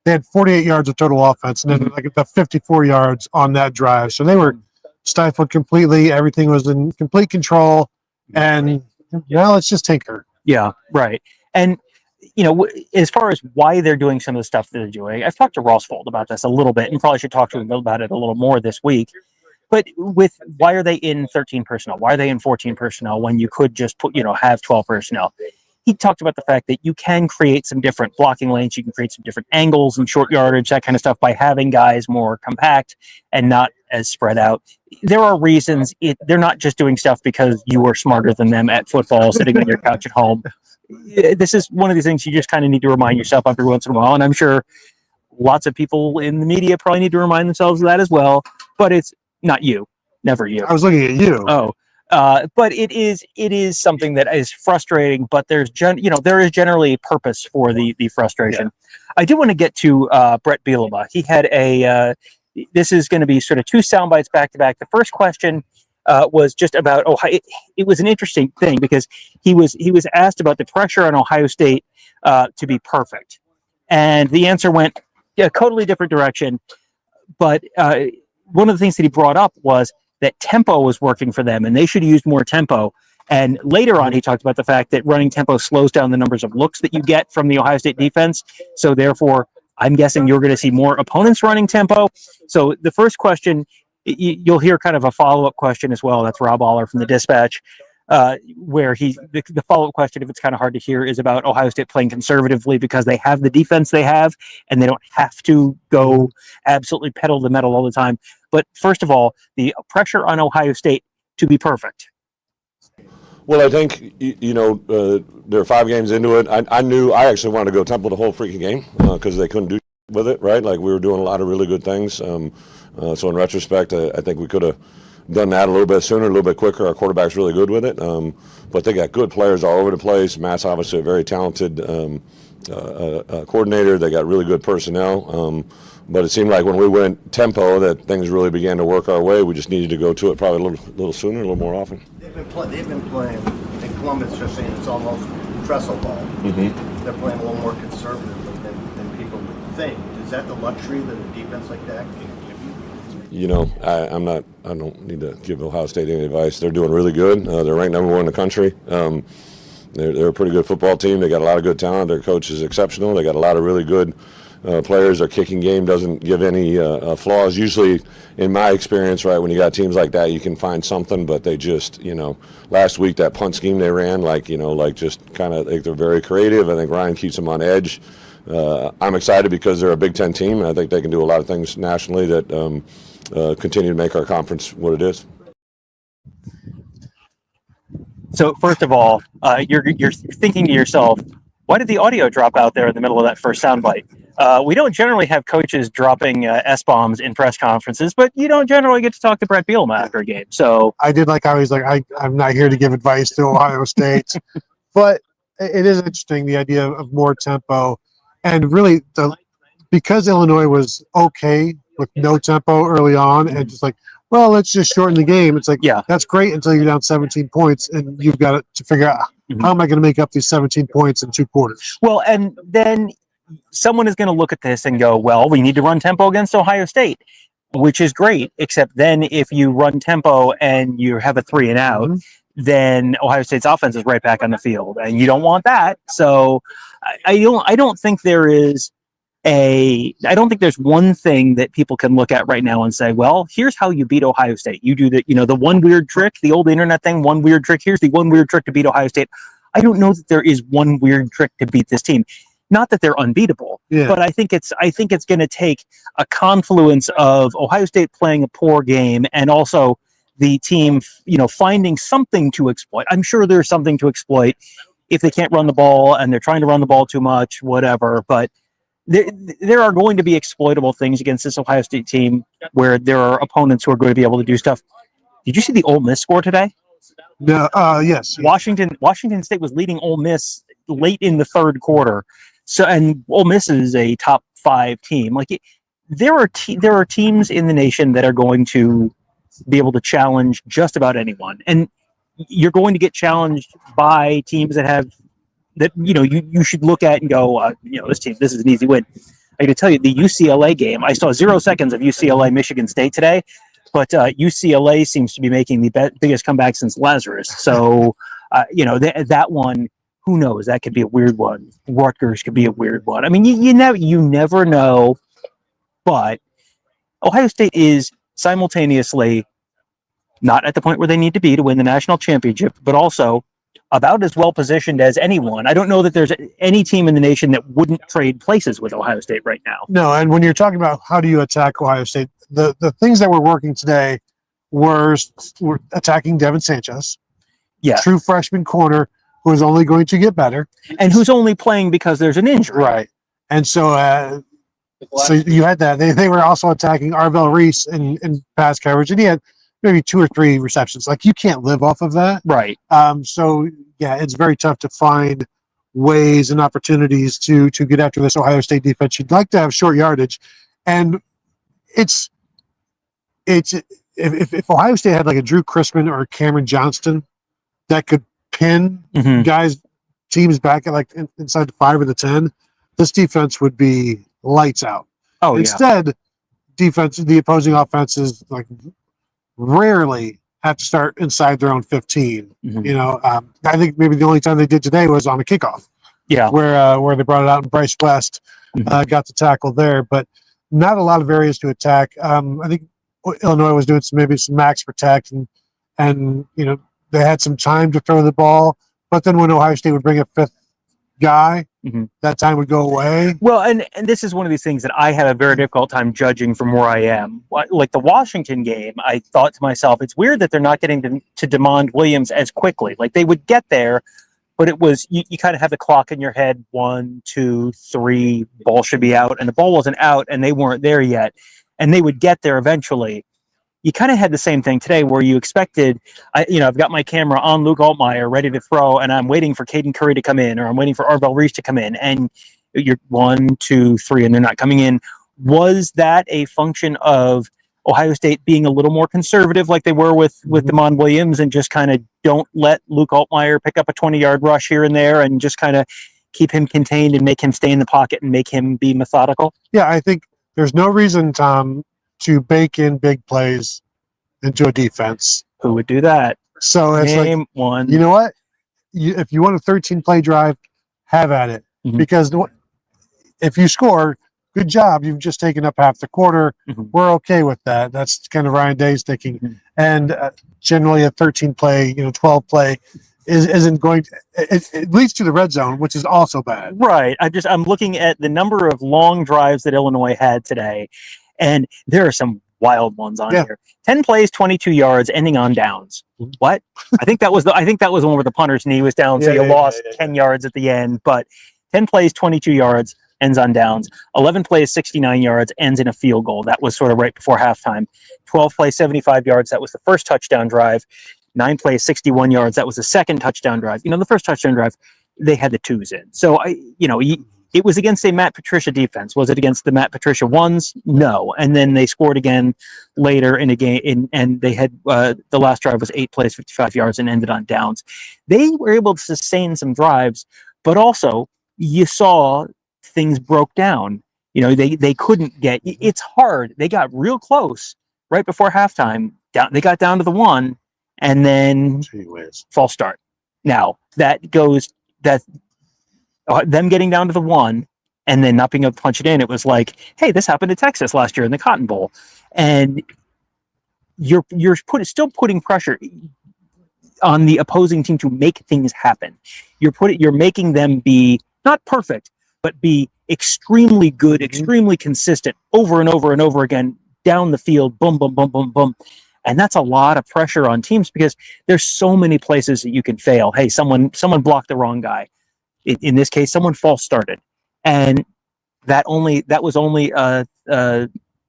they had 48 yards of total offense, and then like the 54 yards on that drive. So they were stifled completely. Everything was in complete control, and let's just tinker. Yeah, right. And as far as why they're doing some of the stuff that they're doing, I've talked to Rossfold about this a little bit, and probably should talk to him about it a little more this week. But why are they in 13 personnel? Why are they in 14 personnel when you could just have 12 personnel? He talked about the fact that you can create some different blocking lanes. You can create some different angles and short yardage, that kind of stuff, by having guys more compact and not as spread out. There are reasons. They're not just doing stuff because you are smarter than them at football sitting on your couch at home. This is one of these things you just kind of need to remind yourself every once in a while. And I'm sure lots of people in the media probably need to remind themselves of that as well. But it's not you. Never you. I was looking at you. Oh. But it is something that is frustrating, but there is generally a purpose for the frustration. Yeah. I do want to get to Brett Bielema. He had this is going to be sort of 2 sound bites back to back. The first question was just about Ohio. It was an interesting thing because he was asked about the pressure on Ohio State to be perfect, and the answer went a totally different direction. But one of the things that he brought up was that tempo was working for them and they should have used more tempo. And later on, he talked about the fact that running tempo slows down the numbers of looks that you get from the Ohio State defense. So therefore, I'm guessing you're going to see more opponents running tempo. So the first question, you'll hear kind of a follow-up question as well. That's Rob Aller from the Dispatch, where the follow-up question, if it's kind of hard to hear, is about Ohio State playing conservatively because they have the defense they have and they don't have to go absolutely pedal the metal all the time. But first of all, the pressure on Ohio State to be perfect. Well, I think, there are 5 games into it. I knew I actually wanted to go Temple the whole freaking game because they couldn't do with it, right? Like we were doing a lot of really good things. So in retrospect, I think we could have done that a little bit sooner, a little bit quicker. Our quarterback's really good with it. But they got good players all over the place. Matt's obviously a very talented coordinator. They got really good personnel. But it seemed like when we went tempo that things really began to work our way. We just needed to go to it probably a little sooner, a little more often. They've been playing in Columbus, just saying it's almost trestle ball. Mm-hmm. They're playing a little more conservatively than people would think. Is that the luxury that a defense like that can give you? I don't need to give Ohio State any advice. They're doing really good. They're ranked number 1 in the country. They're a pretty good football team. They got a lot of good talent. Their coach is exceptional. They got a lot of really good players. Their kicking game doesn't give any flaws. Usually, in my experience, right, when you got teams like that, you can find something, but they just, last week that punt scheme they ran, just kind of, they're very creative. I think Ryan keeps them on edge. I'm excited because they're a Big Ten team, and I think they can do a lot of things nationally that continue to make our conference what it is. So first of all, you're thinking to yourself, why did the audio drop out there in the middle of that first soundbite? We don't generally have coaches dropping S-bombs in press conferences, but you don't generally get to talk to Brett Bielema after a game. So I did like how he's like, I'm not here to give advice to Ohio State, but it is interesting, the idea of more tempo, and really because Illinois was okay with no tempo early on, and just like, well, let's just shorten the game. It's like, yeah, that's great until you're down 17 points, and you've got to figure out how am I going to make up these 17 points in 2 quarters. Well, and then someone is going to look at this and go, well, we need to run tempo against Ohio State, which is great, except then if you run tempo and you have a 3 and out, then Ohio State's offense is right back on the field, and you don't want that. So I don't think there's one thing that people can look at right now and say, well, here's how you beat Ohio State. You do the one weird trick, the old internet thing, one weird trick. Here's the one weird trick to beat Ohio State. I don't know that there is one weird trick to beat this team. Not that they're unbeatable, but I think it's going to take a confluence of Ohio State playing a poor game and also the team, finding something to exploit. I'm sure there's something to exploit if they can't run the ball and they're trying to run the ball too much, whatever. But there are going to be exploitable things against this Ohio State team where there are opponents who are going to be able to do stuff. Did you see the Ole Miss score today? No. Yes. Washington State was leading Ole Miss late in the third quarter. So, and Ole Miss is a top 5 team. There are teams in the nation that are going to be able to challenge just about anyone, and you're going to get challenged by teams that you should look at and go, this is an easy win. I got to tell you, the UCLA game, I saw 0 seconds of UCLA Michigan State today, but UCLA seems to be making the biggest comeback since Lazarus. So, that one. Who knows? That could be a weird one. Rutgers could be a weird one. I mean, you never know. But Ohio State is simultaneously not at the point where they need to be to win the national championship, but also about as well positioned as anyone. I don't know that there's any team in the nation that wouldn't trade places with Ohio State right now. No, and when you're talking about how do you attack Ohio State, the things that were working today were attacking Devin Sanchez, true freshman corner, who is only going to get better, and who's only playing because there's an injury, right? And so you had that. They were also attacking Arvell Reese in pass coverage, and he had maybe 2 or 3 receptions. Like, you can't live off of that, right? So yeah, it's very tough to find ways and opportunities to get after this Ohio State defense. You'd like to have short yardage, and it's if Ohio State had like a Drew Chrisman or a Cameron Johnston that could pin teams back at inside the 5 or the 10, this defense would be lights out. Instead, the opposing offenses rarely have to start inside their own 15. I think maybe the only time they did today was on a kickoff. Yeah, where they brought it out and Bryce West got the tackle there, but not a lot of areas to attack. I think Illinois was doing some max protect and they had some time to throw the ball, but then when Ohio State would bring a 5th guy, that time would go away. Well, and this is one of these things that I have a very difficult time judging from where I am. Like the Washington game, I thought to myself, it's weird that they're not getting to DeMond Williams as quickly. Like, they would get there, but it was, you kind of have the clock in your head, 1, 2, 3, ball should be out, and the ball wasn't out, and they weren't there yet, and they would get there eventually. You kind of had the same thing today where you expected, I've got my camera on Luke Altmaier ready to throw, and I'm waiting for Caden Curry to come in, or I'm waiting for Arvell Reese to come in, and you're 1, 2, 3, and they're not coming in. Was that a function of Ohio State being a little more conservative like they were with DeMond Williams, and just kind of don't let Luke Altmaier pick up a 20-yard rush here and there and just kind of keep him contained and make him stay in the pocket and make him be methodical? Yeah, I think there's no reason, Tom, to bake in big plays into a defense. Who would do that? So it's Name one. You know what? if you want a 13 play drive, have at it. Because if you score, good job. You've just taken up half the quarter. We're okay with that. That's kind of Ryan Day's thinking. And generally a 13 play, 12 play isn't going to, it leads to the red zone, which is also bad. Right. I'm looking at the number of long drives that Illinois had today, and there are some wild ones on here. 10 plays, 22 yards, ending on downs. What? I think that was the one where the punter's knee was down, so you lost 10 yards at the end. But 10 plays, 22 yards, ends on downs. 11 plays, 69 yards, ends in a field goal. That was sort of right before halftime. 12 plays, 75 yards. That was the first touchdown drive. 9 plays, 61 yards. That was the second touchdown drive. The first touchdown drive, they had the twos in. So it was against a Matt Patricia defense. Was it against the Matt Patricia ones? No. And then they scored again later in a game, and they had the last drive was 8 plays, 55 yards, and ended on downs. They were able to sustain some drives, but also you saw things broke down. They couldn't get. It's hard. They got real close right before halftime. They got down to the 1, and then false start. Now them getting down to the 1 and then not being able to punch it in. It was like, hey, this happened to Texas last year in the Cotton Bowl, and you're still putting pressure on the opposing team to make things happen. You're making them be not perfect, but be extremely good, extremely consistent over and over and over again down the field. Boom, boom, boom, boom, boom. And that's a lot of pressure on teams because there's so many places that you can fail. Hey, someone blocked the wrong guy. In this case, someone false started, and that was only a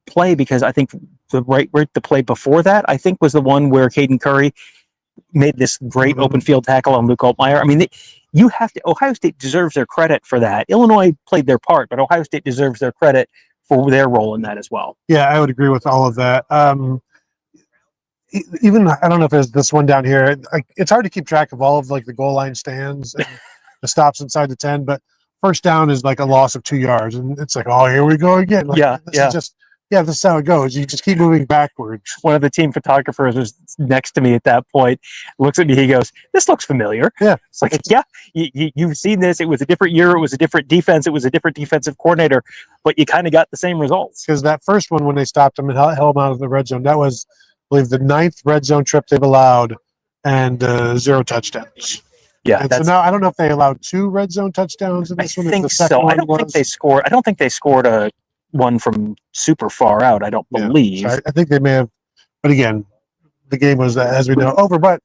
play because I think the play before that I think was the one where Caden Curry made this great open field tackle on Luke Altmaier. I mean, Ohio State deserves their credit for that. Illinois played their part, but Ohio State deserves their credit for their role in that as well. Yeah, I would agree with all of that. Even I don't know if there's this one down here. It's hard to keep track of all of the goal line stands and the stops inside the 10, but first down is like a loss of 2 yards, and it's like, oh, here we go again. This is how it goes. You just keep moving backwards. One of the team photographers was next to me at that point, looks at me, he goes, "This looks familiar." Yeah. It's like, you've seen this. It was a different year. It was a different defense. It was a different defensive coordinator, but you kind of got the same results. Because that first one, when they stopped him and held him out of the red zone, that was, I believe, the 9th red zone trip they've allowed, and 0 touchdowns. Yeah. So now I don't know if they allowed 2 red zone touchdowns in this one. I think so. I don't think they scored a one from super far out. I don't believe. So I think they may have, but again, the game was, as we know, over. But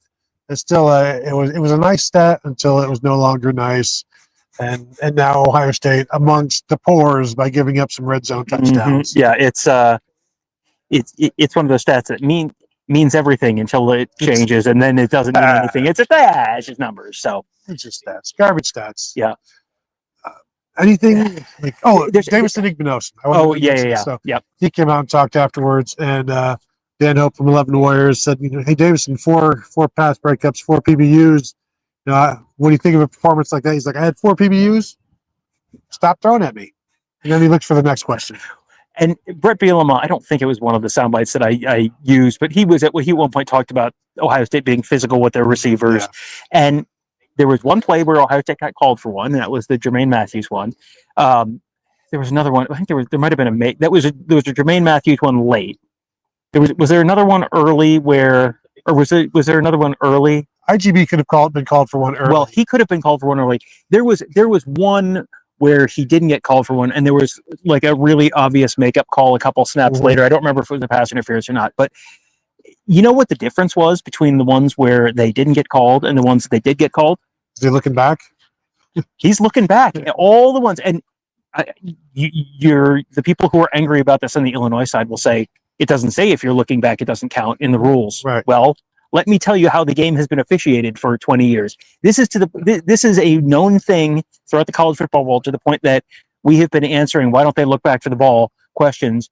it's still it was a nice stat until it was no longer nice, and now Ohio State amongst the pores by giving up some red zone touchdowns. Yeah, it's one of those stats that means everything until it changes, and then it doesn't mean anything. It's just numbers. So it's just stats, garbage stats. Yeah. Anything like Davison Igbenogson. So he came out and talked afterwards, and Dan Hope from 11 Warriors said, "Hey Davison, four pass breakups, 4 PBUs. What do you think of a performance like that?" He's like, "I had 4 PBUs. Stop throwing at me." And then he looked for the next question. And Brett Bielema, I don't think it was one of the sound bites that I used, but he at one point talked about Ohio State being physical with their receivers. And there was one play where Ohio State got called for one, and that was the Germaine Matthews one. There was another one. I think there might have been there was a Germaine Matthews one late. Was there another one early was there another one early? IGB could have been called for one early. Well, he could have been called for one early. There was one where he didn't get called for one, and there was like a really obvious makeup call a couple snaps later. I don't remember if it was a pass interference or not, but you know what the difference was between the ones where they didn't get called and the ones that they did get called? Is he looking back? He's looking back. All the ones, and the people who are angry about this on the Illinois side will say, it doesn't say if you're looking back, it doesn't count in the rules. Right. Well, let me tell you how the game has been officiated for 20 years. This is a known thing throughout the college football world, to the point that we have been answering, why don't they look back for the ball questions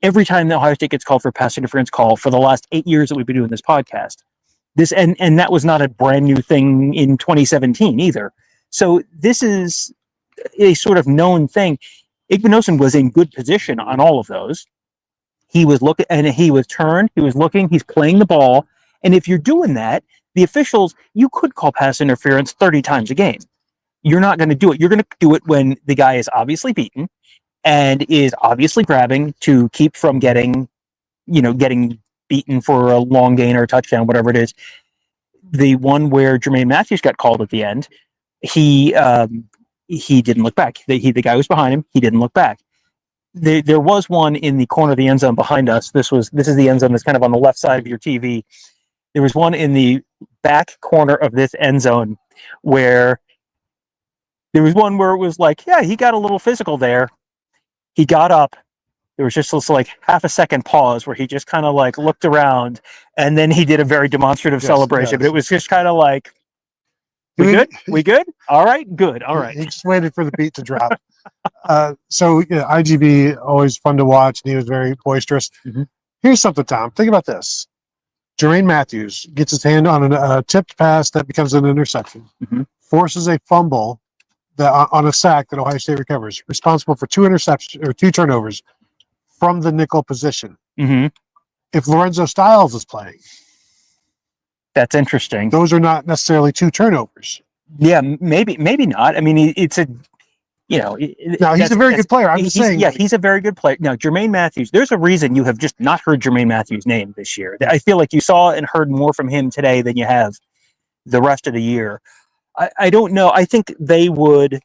every time the Ohio State gets called for a pass interference call for the last 8 years that we've been doing this podcast. And that was not a brand new thing in 2017 either. So this is a sort of known thing. Igbenogson was in good position on all of those. He was looking, and he was turned, he was looking, he's playing the ball. And if you're doing that, the officials, you could call pass interference 30 times a game. You're not going to do it. You're going to do it when the guy is obviously beaten and is obviously grabbing to keep from getting beaten for a long gain or a touchdown, whatever it is. The one where Germaine Matthews got called at the end, he didn't look back. The guy was behind him. He didn't look back. There was one in the corner of the end zone behind us. This is the end zone that's kind of on the left side of your TV. There was one in the back corner of this end zone where there was one where it was like, yeah, he got a little physical there. He got up. There was just this like half a second pause where he just kind of like looked around, and then he did a very demonstrative celebration. But it was just kind of like, we good? We good? All right, good. All right. He just waited for the beat to drop. IGB, always fun to watch, and he was very boisterous. Mm-hmm. Here's something, Tom. Think about this. Germaine Matthews gets his hand on a tipped pass that becomes an interception, forces a fumble on a sack that Ohio State recovers, responsible for 2 interceptions or 2 turnovers from the nickel position. If Lorenzo Styles is playing, that's interesting. Those are not necessarily 2 turnovers. Yeah, maybe not. I mean, it's a, now he's a very good player. I'm just saying. Yeah, he's a very good player. Now, Germaine Matthews, there's a reason you have just not heard Germaine Matthews' name this year. I feel like you saw and heard more from him today than you have the rest of the year. I don't know. I think they would,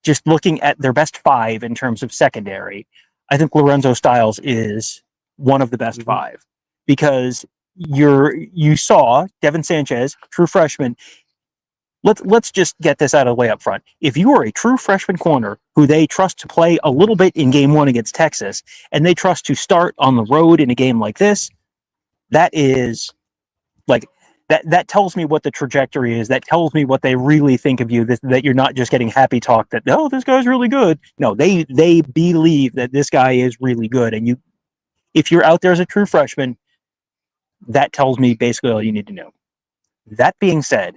just looking at their best 5 in terms of secondary, I think Lorenzo Styles is one of the best 5, because you saw Devin Sanchez, true freshman. Let's just get this out of the way up front. If you are a true freshman corner who they trust to play a little bit in game 1 against Texas, and they trust to start on the road in a game like this, that is like that tells me what the trajectory is. That tells me what they really think of you, that you're not just getting happy talk that, oh, this guy's really good. No, they believe that this guy is really good. And if you're out there as a true freshman, that tells me basically all you need to know. That being said,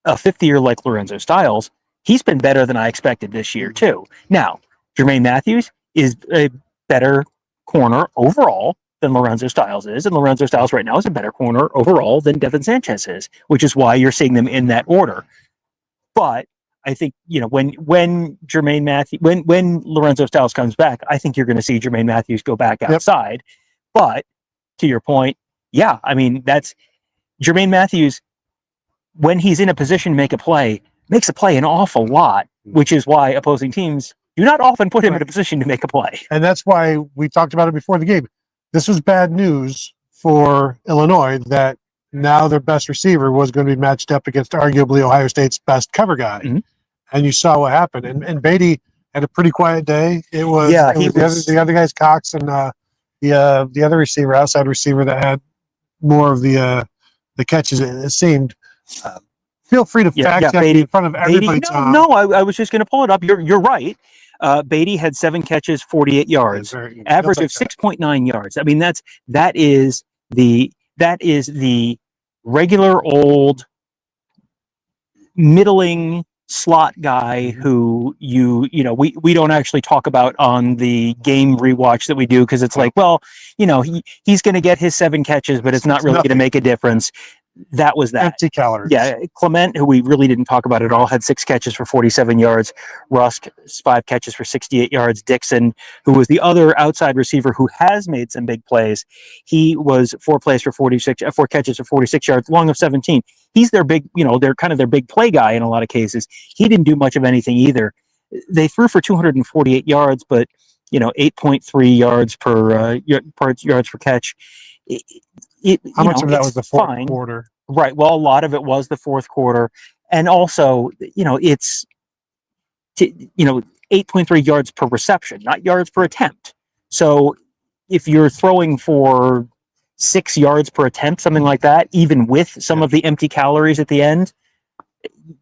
a 50-year like Lorenzo Styles, he's been better than I expected this year too. Now, Germaine Matthews is a better corner overall than Lorenzo Styles is, and Lorenzo Styles right now is a better corner overall than Devin Sanchez is, which is why you're seeing them in that order. But I think, when Germaine Matthews, when Lorenzo Styles comes back, I think you're going to see Germaine Matthews go back outside. But to your point, yeah, I mean, that's Germaine Matthews. When he's in a position to make a play, makes a play an awful lot, which is why opposing teams do not often put him in a position to make a play. And that's why we talked about it before the game. This was bad news for Illinois that now their best receiver was going to be matched up against arguably Ohio State's best cover guy. And you saw what happened. And Beatty had a pretty quiet day. It was, the other guys, Cox, and the other receiver, outside receiver, that had more of the catches, it seemed. Feel free to fact check in front of everybody. No, I was just going to pull it up. You're right. Beatty had 7 catches, 48 yards, average of 6.9 yards. I mean, that is the regular old middling slot guy who we don't actually talk about on the game rewatch that we do, because it's like, well, he's going to get his 7 catches, but it's not really going to make a difference. That was that. Empty calories. Yeah, Clement, who we really didn't talk about at all, had 6 catches for 47 yards. Rusk, 5 catches for 68 yards. Dixon, who was the other outside receiver who has made some big plays, he was 4 catches for 46 yards, long of 17. He's their big, they're kind of their big play guy in a lot of cases. He didn't do much of anything either. They threw for 248 yards, but 8.3 yards per yards per catch. How much of that was the fourth quarter? Right. Well, a lot of it was the fourth quarter. And also, it's 8.3 yards per reception, not yards per attempt. So if you're throwing for 6 yards per attempt, something like that, even with some of the empty calories at the end,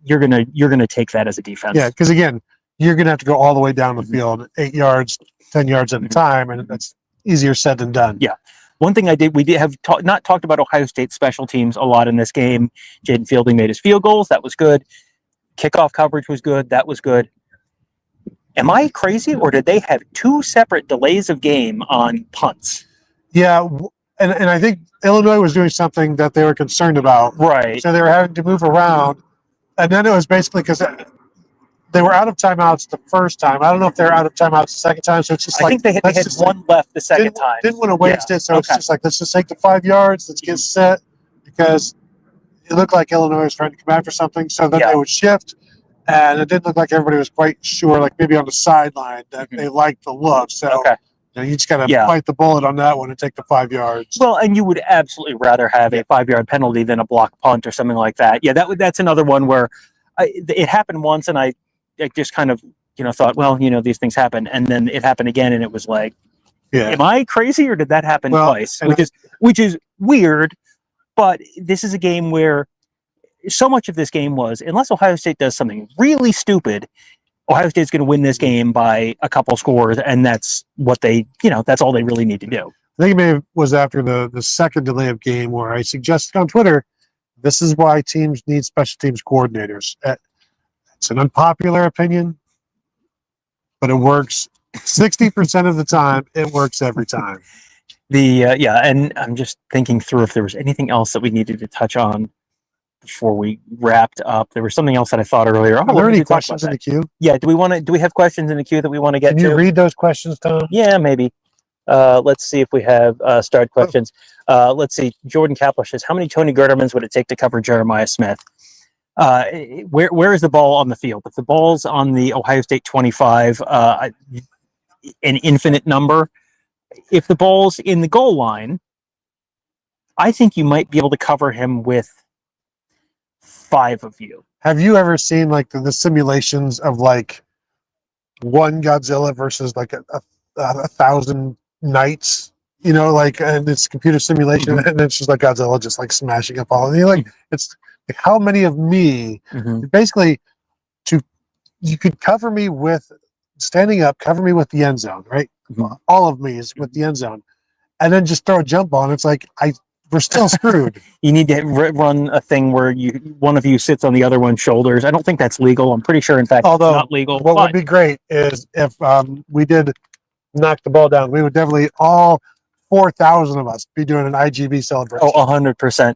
you're gonna take that as a defense. Yeah, because again, you're gonna have to go all the way down the field, 8 yards, 10 yards at a time, and that's easier said than done. Yeah. One thing we did have not talked about Ohio State special teams a lot in this game. Jaden Fielding made his field goals. That was good. Kickoff coverage was good. That was good. Am I crazy, or did they have 2 separate delays of game on punts? Yeah, and I think Illinois was doing something that they were concerned about. Right. So they were having to move around. And then it was basically because they were out of timeouts the first time. I don't know if they're out of timeouts the second time. So it's just I think they had one left the second time. Didn't want to waste it. So it's just like, let's just take the 5 yards. Let's get set, because it looked like Illinois was trying to come after something. So then they would shift. And it didn't look like everybody was quite sure, like maybe on the sideline, that they liked the look. So you just got to bite the bullet on that one and take the 5 yards. Well, and you would absolutely rather have a 5-yard penalty than a block punt or something like that. Yeah, that's another one where it happened once, and I just kind of thought, well, these things happen, and then it happened again, and it was like, am I crazy, or did that happen twice? Which is weird, but this is a game where so much of this game was, unless Ohio State does something really stupid, Ohio State's going to win this game by a couple scores, and that's what that's all they really need to do. I think it was after the second delay of game where I suggested on Twitter, this is why teams need special teams coordinators. It's an unpopular opinion, but it works 60% of the time. It works every time. And I'm just thinking through if there was anything else that we needed to touch on before we wrapped up. There was something else that I thought earlier. Are there any questions in the queue? Yeah. Do we have questions in the queue that we want to get to? Can you read those questions, Tom? Yeah, maybe. Let's see if we have start questions. Let's see. Jordan Kapler says, how many Tony Gerdermans would it take to cover Jeremiah Smith? Where is the ball on the field? If the ball's on the Ohio State 25, an infinite number. If the ball's in the goal line, I think you might be able to cover him with 5 of you. Have you ever seen like the simulations of like one Godzilla versus like a 1,000 knights? And it's computer simulation, and it's just like Godzilla just like smashing up all of you. Like it's like, how many of me? Basically, you could cover me with standing up, cover me with the end zone, right? All of me is with the end zone, and then just throw a jump on. It's like we're still screwed. You need to run a thing where one of you sits on the other one's shoulders. I don't think that's legal. I'm pretty sure, in fact, it's not legal. What would be great is if we did knock the ball down, we would definitely all 4,000 of us be doing an IGB celebration. Oh, 100%.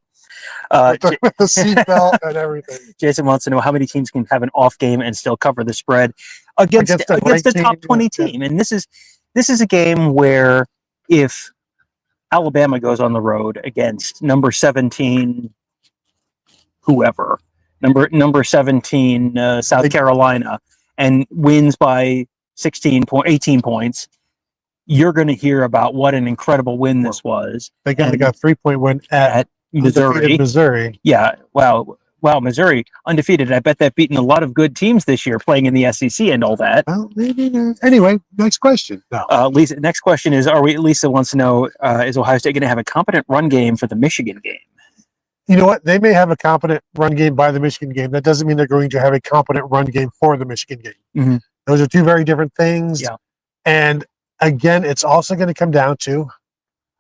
With the seatbelt and everything. Jason wants to know how many teams can have an off game and still cover the spread against the top 20 team. And this is a game where if Alabama goes on the road against number 17, whoever, number 17, South Carolina, and wins by 18 points, you're going to hear about what an incredible win this was. They got a 3-point win at Missouri. Yeah. Wow, Missouri undefeated. I bet they've beaten a lot of good teams this year playing in the SEC and all that. Well, maybe not. Anyway, next question. No. Lisa, next question is, Lisa wants to know, is Ohio State going to have a competent run game for the Michigan game? You know what? They may have a competent run game by the Michigan game. That doesn't mean they're going to have a competent run game for the Michigan game. Those are two very different things. Yeah. And again, it's also going to come down to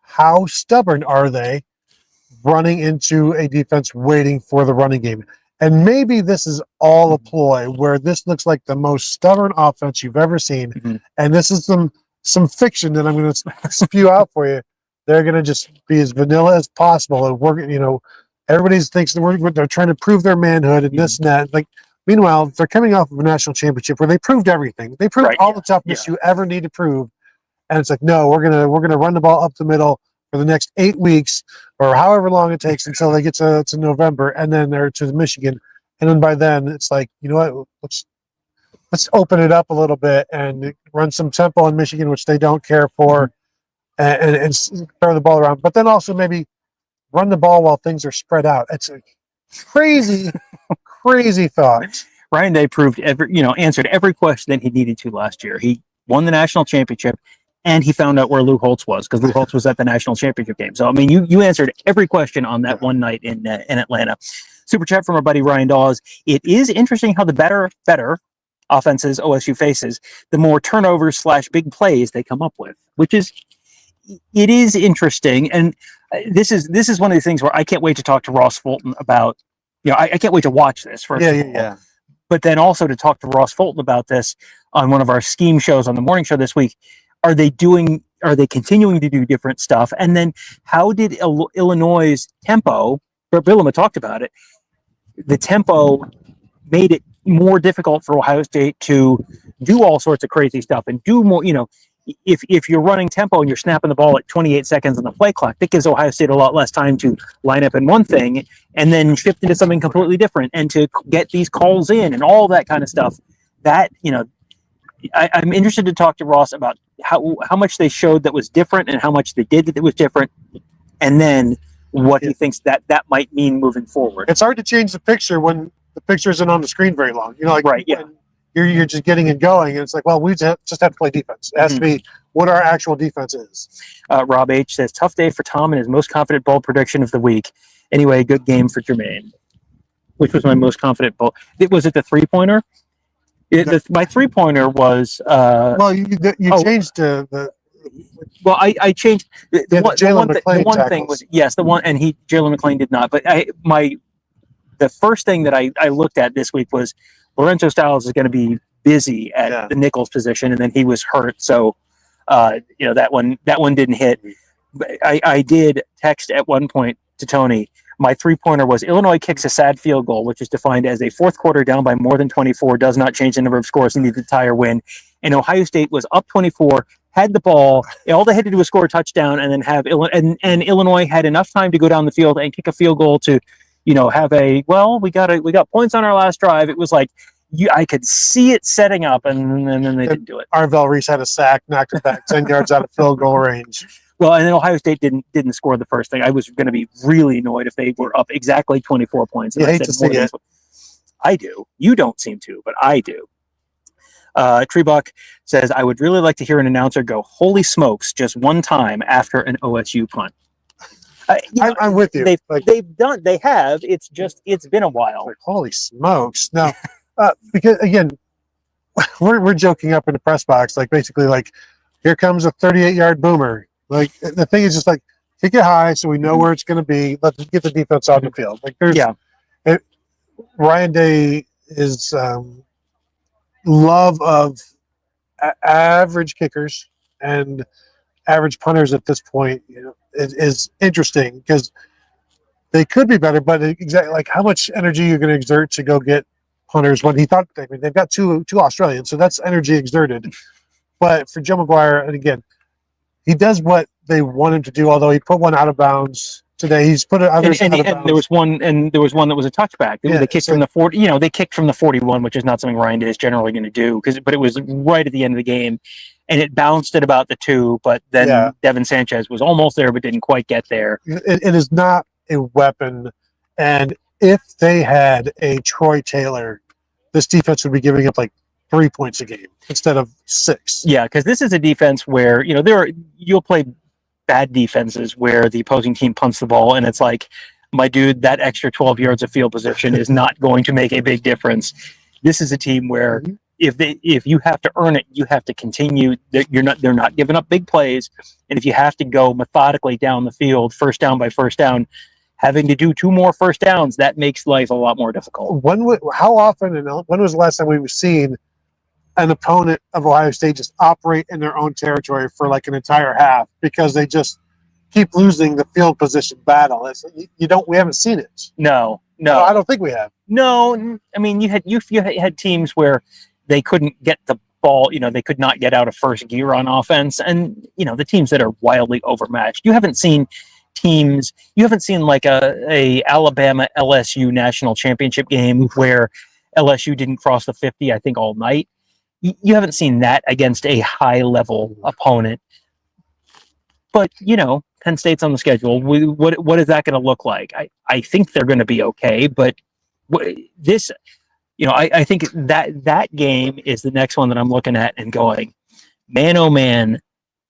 how stubborn are they running into a defense waiting for the running game. And maybe this is all a ploy where this looks like the most stubborn offense you've ever seen. And this is some fiction that I'm going to spew out for you. They're going to just be as vanilla as possible. And we're, everybody thinks they're trying to prove their manhood and this and that. Like, meanwhile, they're coming off of a national championship where they proved everything. They proved all the toughness you ever need to prove. And it's like, no, we're gonna run the ball up the middle for the next 8 weeks or however long it takes until they get to November, and then they're to Michigan, and then by then it's like, you know what, let's open it up a little bit and run some tempo in Michigan, which they don't care for, and throw the ball around, but then also maybe run the ball while things are spread out. It's a crazy, crazy thought. Ryan Day proved answered every question that he needed to last year. He won the national championship. And he found out where Lou Holtz was, because Lou Holtz was at the national championship game. So, I mean, you answered every question on that one night in Atlanta. Super chat from our buddy Ryan Dawes. It is interesting how the better offenses OSU faces, the more turnovers / big plays they come up with, it is interesting. And this is one of the things where I can't wait to talk to Ross Fulton about, I can't wait to watch this first of all. Yeah. But then also to talk to Ross Fulton about this on one of our scheme shows on the morning show this week. Are they are they continuing to do different stuff? And then how did Illinois' tempo, Bill talked about it, the tempo made it more difficult for Ohio State to do all sorts of crazy stuff and do more, if you're running tempo and you're snapping the ball at 28 seconds on the play clock, that gives Ohio State a lot less time to line up in one thing and then shift into something completely different and to get these calls in and all that kind of stuff. That, I'm interested to talk to Ross about how much they showed that was different and how much they did that was different, and then what he thinks that might mean moving forward. It's hard to change the picture when the picture isn't on the screen very long. Right, yeah. You're just getting it going, and it's like, well, we just have to play defense. It has to be what our actual defense is. Rob H. says, tough day for Tom and his most confident bold prediction of the week. Anyway, good game for Germaine. Which was my most confident bold? Was it the three-pointer? My three-pointer was... you changed the... Well, I changed... The one thing was... Yes, the one... And Jalen McClain did not. But the first thing that I looked at this week was Lorenzo Styles is going to be busy at the Nichols position, and then he was hurt, so that one didn't hit. I did text at one point to Tony. My three-pointer was Illinois kicks a sad field goal, which is defined as a fourth quarter down by more than 24, does not change the number of scores needed to tie or win. And Ohio State was up 24, had the ball. All they had to do was score a touchdown, and then have and Illinois had enough time to go down the field and kick a field goal to. Have we got points on our last drive. It was like I could see it setting up, and then they didn't do it. Arvell Reese had a sack, knocked it back 10 yards out of field goal range. Well, and then Ohio State didn't score the first thing. I was going to be really annoyed if they were up exactly 24 points. You hate to see it. I do. You don't seem to, but I do. Treebuck says, I would really like to hear an announcer go, holy smokes, just one time after an OSU punt. I'm with you. They have. It's been a while. Like, holy smokes! No, because again, we're joking up in the press box, like basically, like here comes a 38-yard boomer. Like the thing is just like kick it high so we know where it's going to be. Let's get the defense on the field. Like Ryan Day is love of average kickers and average punters at this point. Is interesting because they could be better, but exactly like how much energy you're going to exert to go get punters when he thought they've got two Australians, so that's energy exerted. But for Joe McGuire, and again, he does what they want him to do. Although he put one out of bounds today, he's put others out of bounds. And there was one that was a touchback. They kicked from the 40. They kicked from the 41, which is not something Ryan Day is generally going to do. But it was right at the end of the game. And it bounced at about the 2, but then Devin Sanchez was almost there but didn't quite get there. It is not a weapon. And if they had a Troy Taylor, this defense would be giving up like 3 points a game instead of 6. Yeah, because this is a defense where, you'll play bad defenses where the opposing team punts the ball and it's like, my dude, that extra 12 yards of field position is not going to make a big difference. This is a team where if you have to earn it, you have to continue. They're not giving up big plays, and if you have to go methodically down the field, first down by first down, having to do 2 more first downs, that makes life a lot more difficult. How often and when was the last time we've seen an opponent of Ohio State just operate in their own territory for like an entire half because they just keep losing the field position battle? We haven't seen it. No, I don't think we have. No, I mean you had teams where they couldn't get the ball, they could not get out of first gear on offense. And, the teams that are wildly overmatched, you haven't seen like a Alabama LSU national championship game where LSU didn't cross the 50, I think, all night. You haven't seen that against a high level opponent. But, Penn State's on the schedule. What is that going to look like? I think they're going to be okay, but this... I think that game is the next one that I'm looking at and going, man, oh man,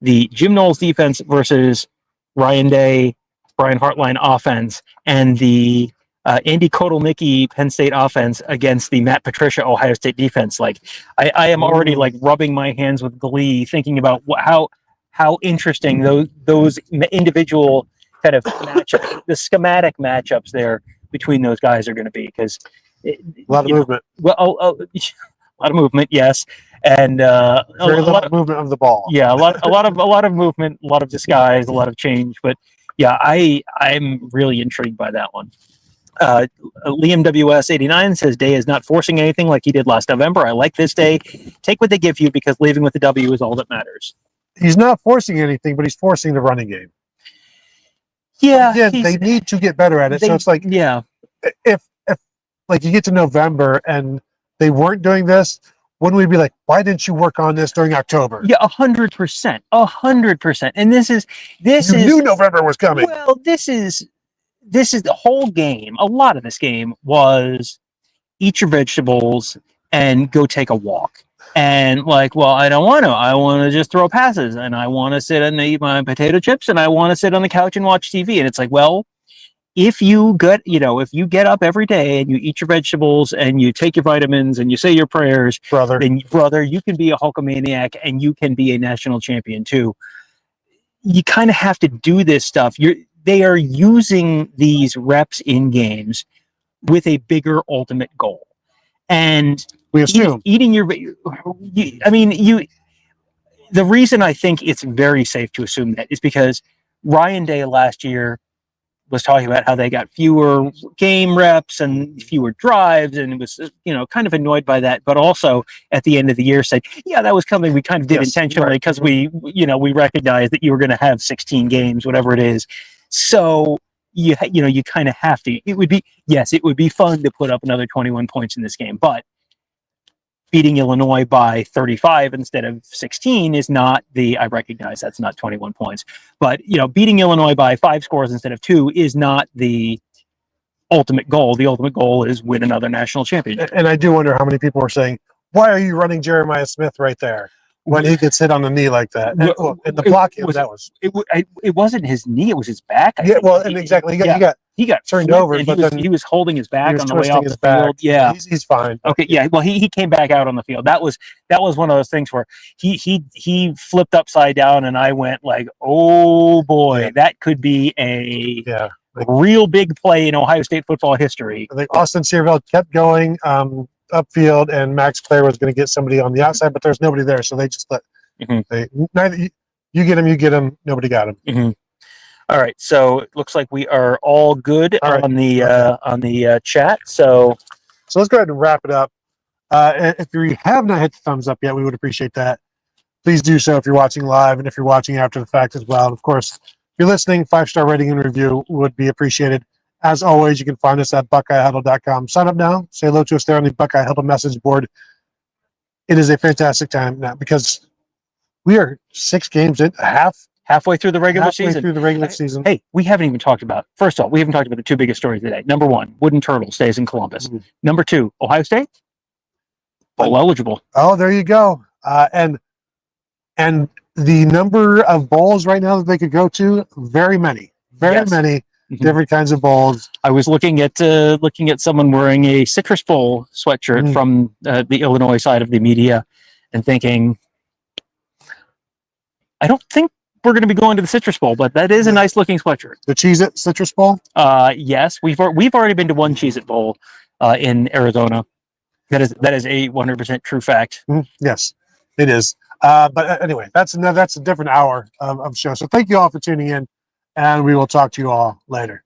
the Jim Knowles defense versus Ryan Day, Brian Hartline offense, and the Andy Kotelnicki Penn State offense against the Matt Patricia Ohio State defense. Like, I am already like rubbing my hands with glee thinking about how interesting those individual kind of matchups, the schematic matchups there between those guys are going to be, because a lot of movement. Well, A lot of movement, yes, and Very little movement of the ball. Yeah, a lot of movement, a lot of disguise, a lot of change. But yeah, I'm really intrigued by that one. Liam WS89 says Day is not forcing anything like he did last November. I like this Day. Take what they give you because leaving with the W is all that matters. He's not forcing anything, but he's forcing the running game. Yeah, they need to get better at it. So it's like, yeah, if like you get to November and they weren't doing this, wouldn't we be like, why didn't you work on this during October? Yeah, 100%, 100%. And this is you knew November was coming. Well, this is the whole game. A lot of this game was eat your vegetables and go take a walk. And like, well, I don't want to. I want to just throw passes, and I want to sit and eat my potato chips, and I want to sit on the couch and watch TV. And it's like, well, if you get up every day and you eat your vegetables and you take your vitamins and you say your prayers, then you can be a Hulkamaniac and you can be a national champion too. You kind of have to do this stuff. They are using these reps in games with a bigger ultimate goal. And we assume the reason I think it's very safe to assume that is because Ryan Day last year was talking about how they got fewer game reps and fewer drives, and it was, kind of annoyed by that, but also at the end of the year said, yeah, that was coming. We kind of did intentionally because we recognized that you were going to have 16 games, whatever it is. So you kind of have to. It would be fun to put up another 21 points in this game, but beating Illinois by 35 instead of 16 is not I recognize that's not 21 points, but beating Illinois by 5 scores instead of 2 is not the ultimate goal. The ultimate goal is win another national championship. And I do wonder how many people are saying, why are you running Jeremiah Smith right there when he gets hit on the knee like that? And the blocking, it wasn't his knee, it was his back. Exactly. He got turned over, but he was holding his back on the way off the back. field. Yeah, he's fine. Okay, yeah. Well, he came back out on the field. That was one of those things where he flipped upside down, and I went like, oh boy, that could be a real big play in Ohio State football history. I think Austin Searveld kept going upfield, and Max Clare was going to get somebody on the outside, but there's nobody there, so they just let. Neither you get him. Nobody got him. Mm-hmm. All right, so it looks like we are all good on the chat. So let's go ahead and wrap it up. If you have not hit the thumbs up yet, we would appreciate that. Please do so if you're watching live and if you're watching after the fact as well. And of course, if you're listening, 5-star rating and review would be appreciated. As always, you can find us at BuckeyeHuddle.com. Sign up now. Say hello to us there on the Buckeye Huddle message board. It is a fantastic time now because we are 6 games in, halfway through the regular season. Hey, we haven't even talked about, first of all, the 2 biggest stories today. Number 1, Wooden Turtle stays in Columbus. Mm-hmm. Number 2, Ohio State, bowl eligible. Oh, there you go. And the number of bowls right now that they could go to, very many different kinds of bowls. I was looking at someone wearing a Citrus Bowl sweatshirt from the Illinois side of the media and thinking, I don't think we're going to be going to the Citrus Bowl, but that is a nice looking sweatshirt. The Cheez-It Citrus Bowl? Yes, we've already been to one Cheez-It Bowl in Arizona. That is a 100% true fact. Yes, it is. But anyway, that's a different hour of show. So thank you all for tuning in, and we will talk to you all later.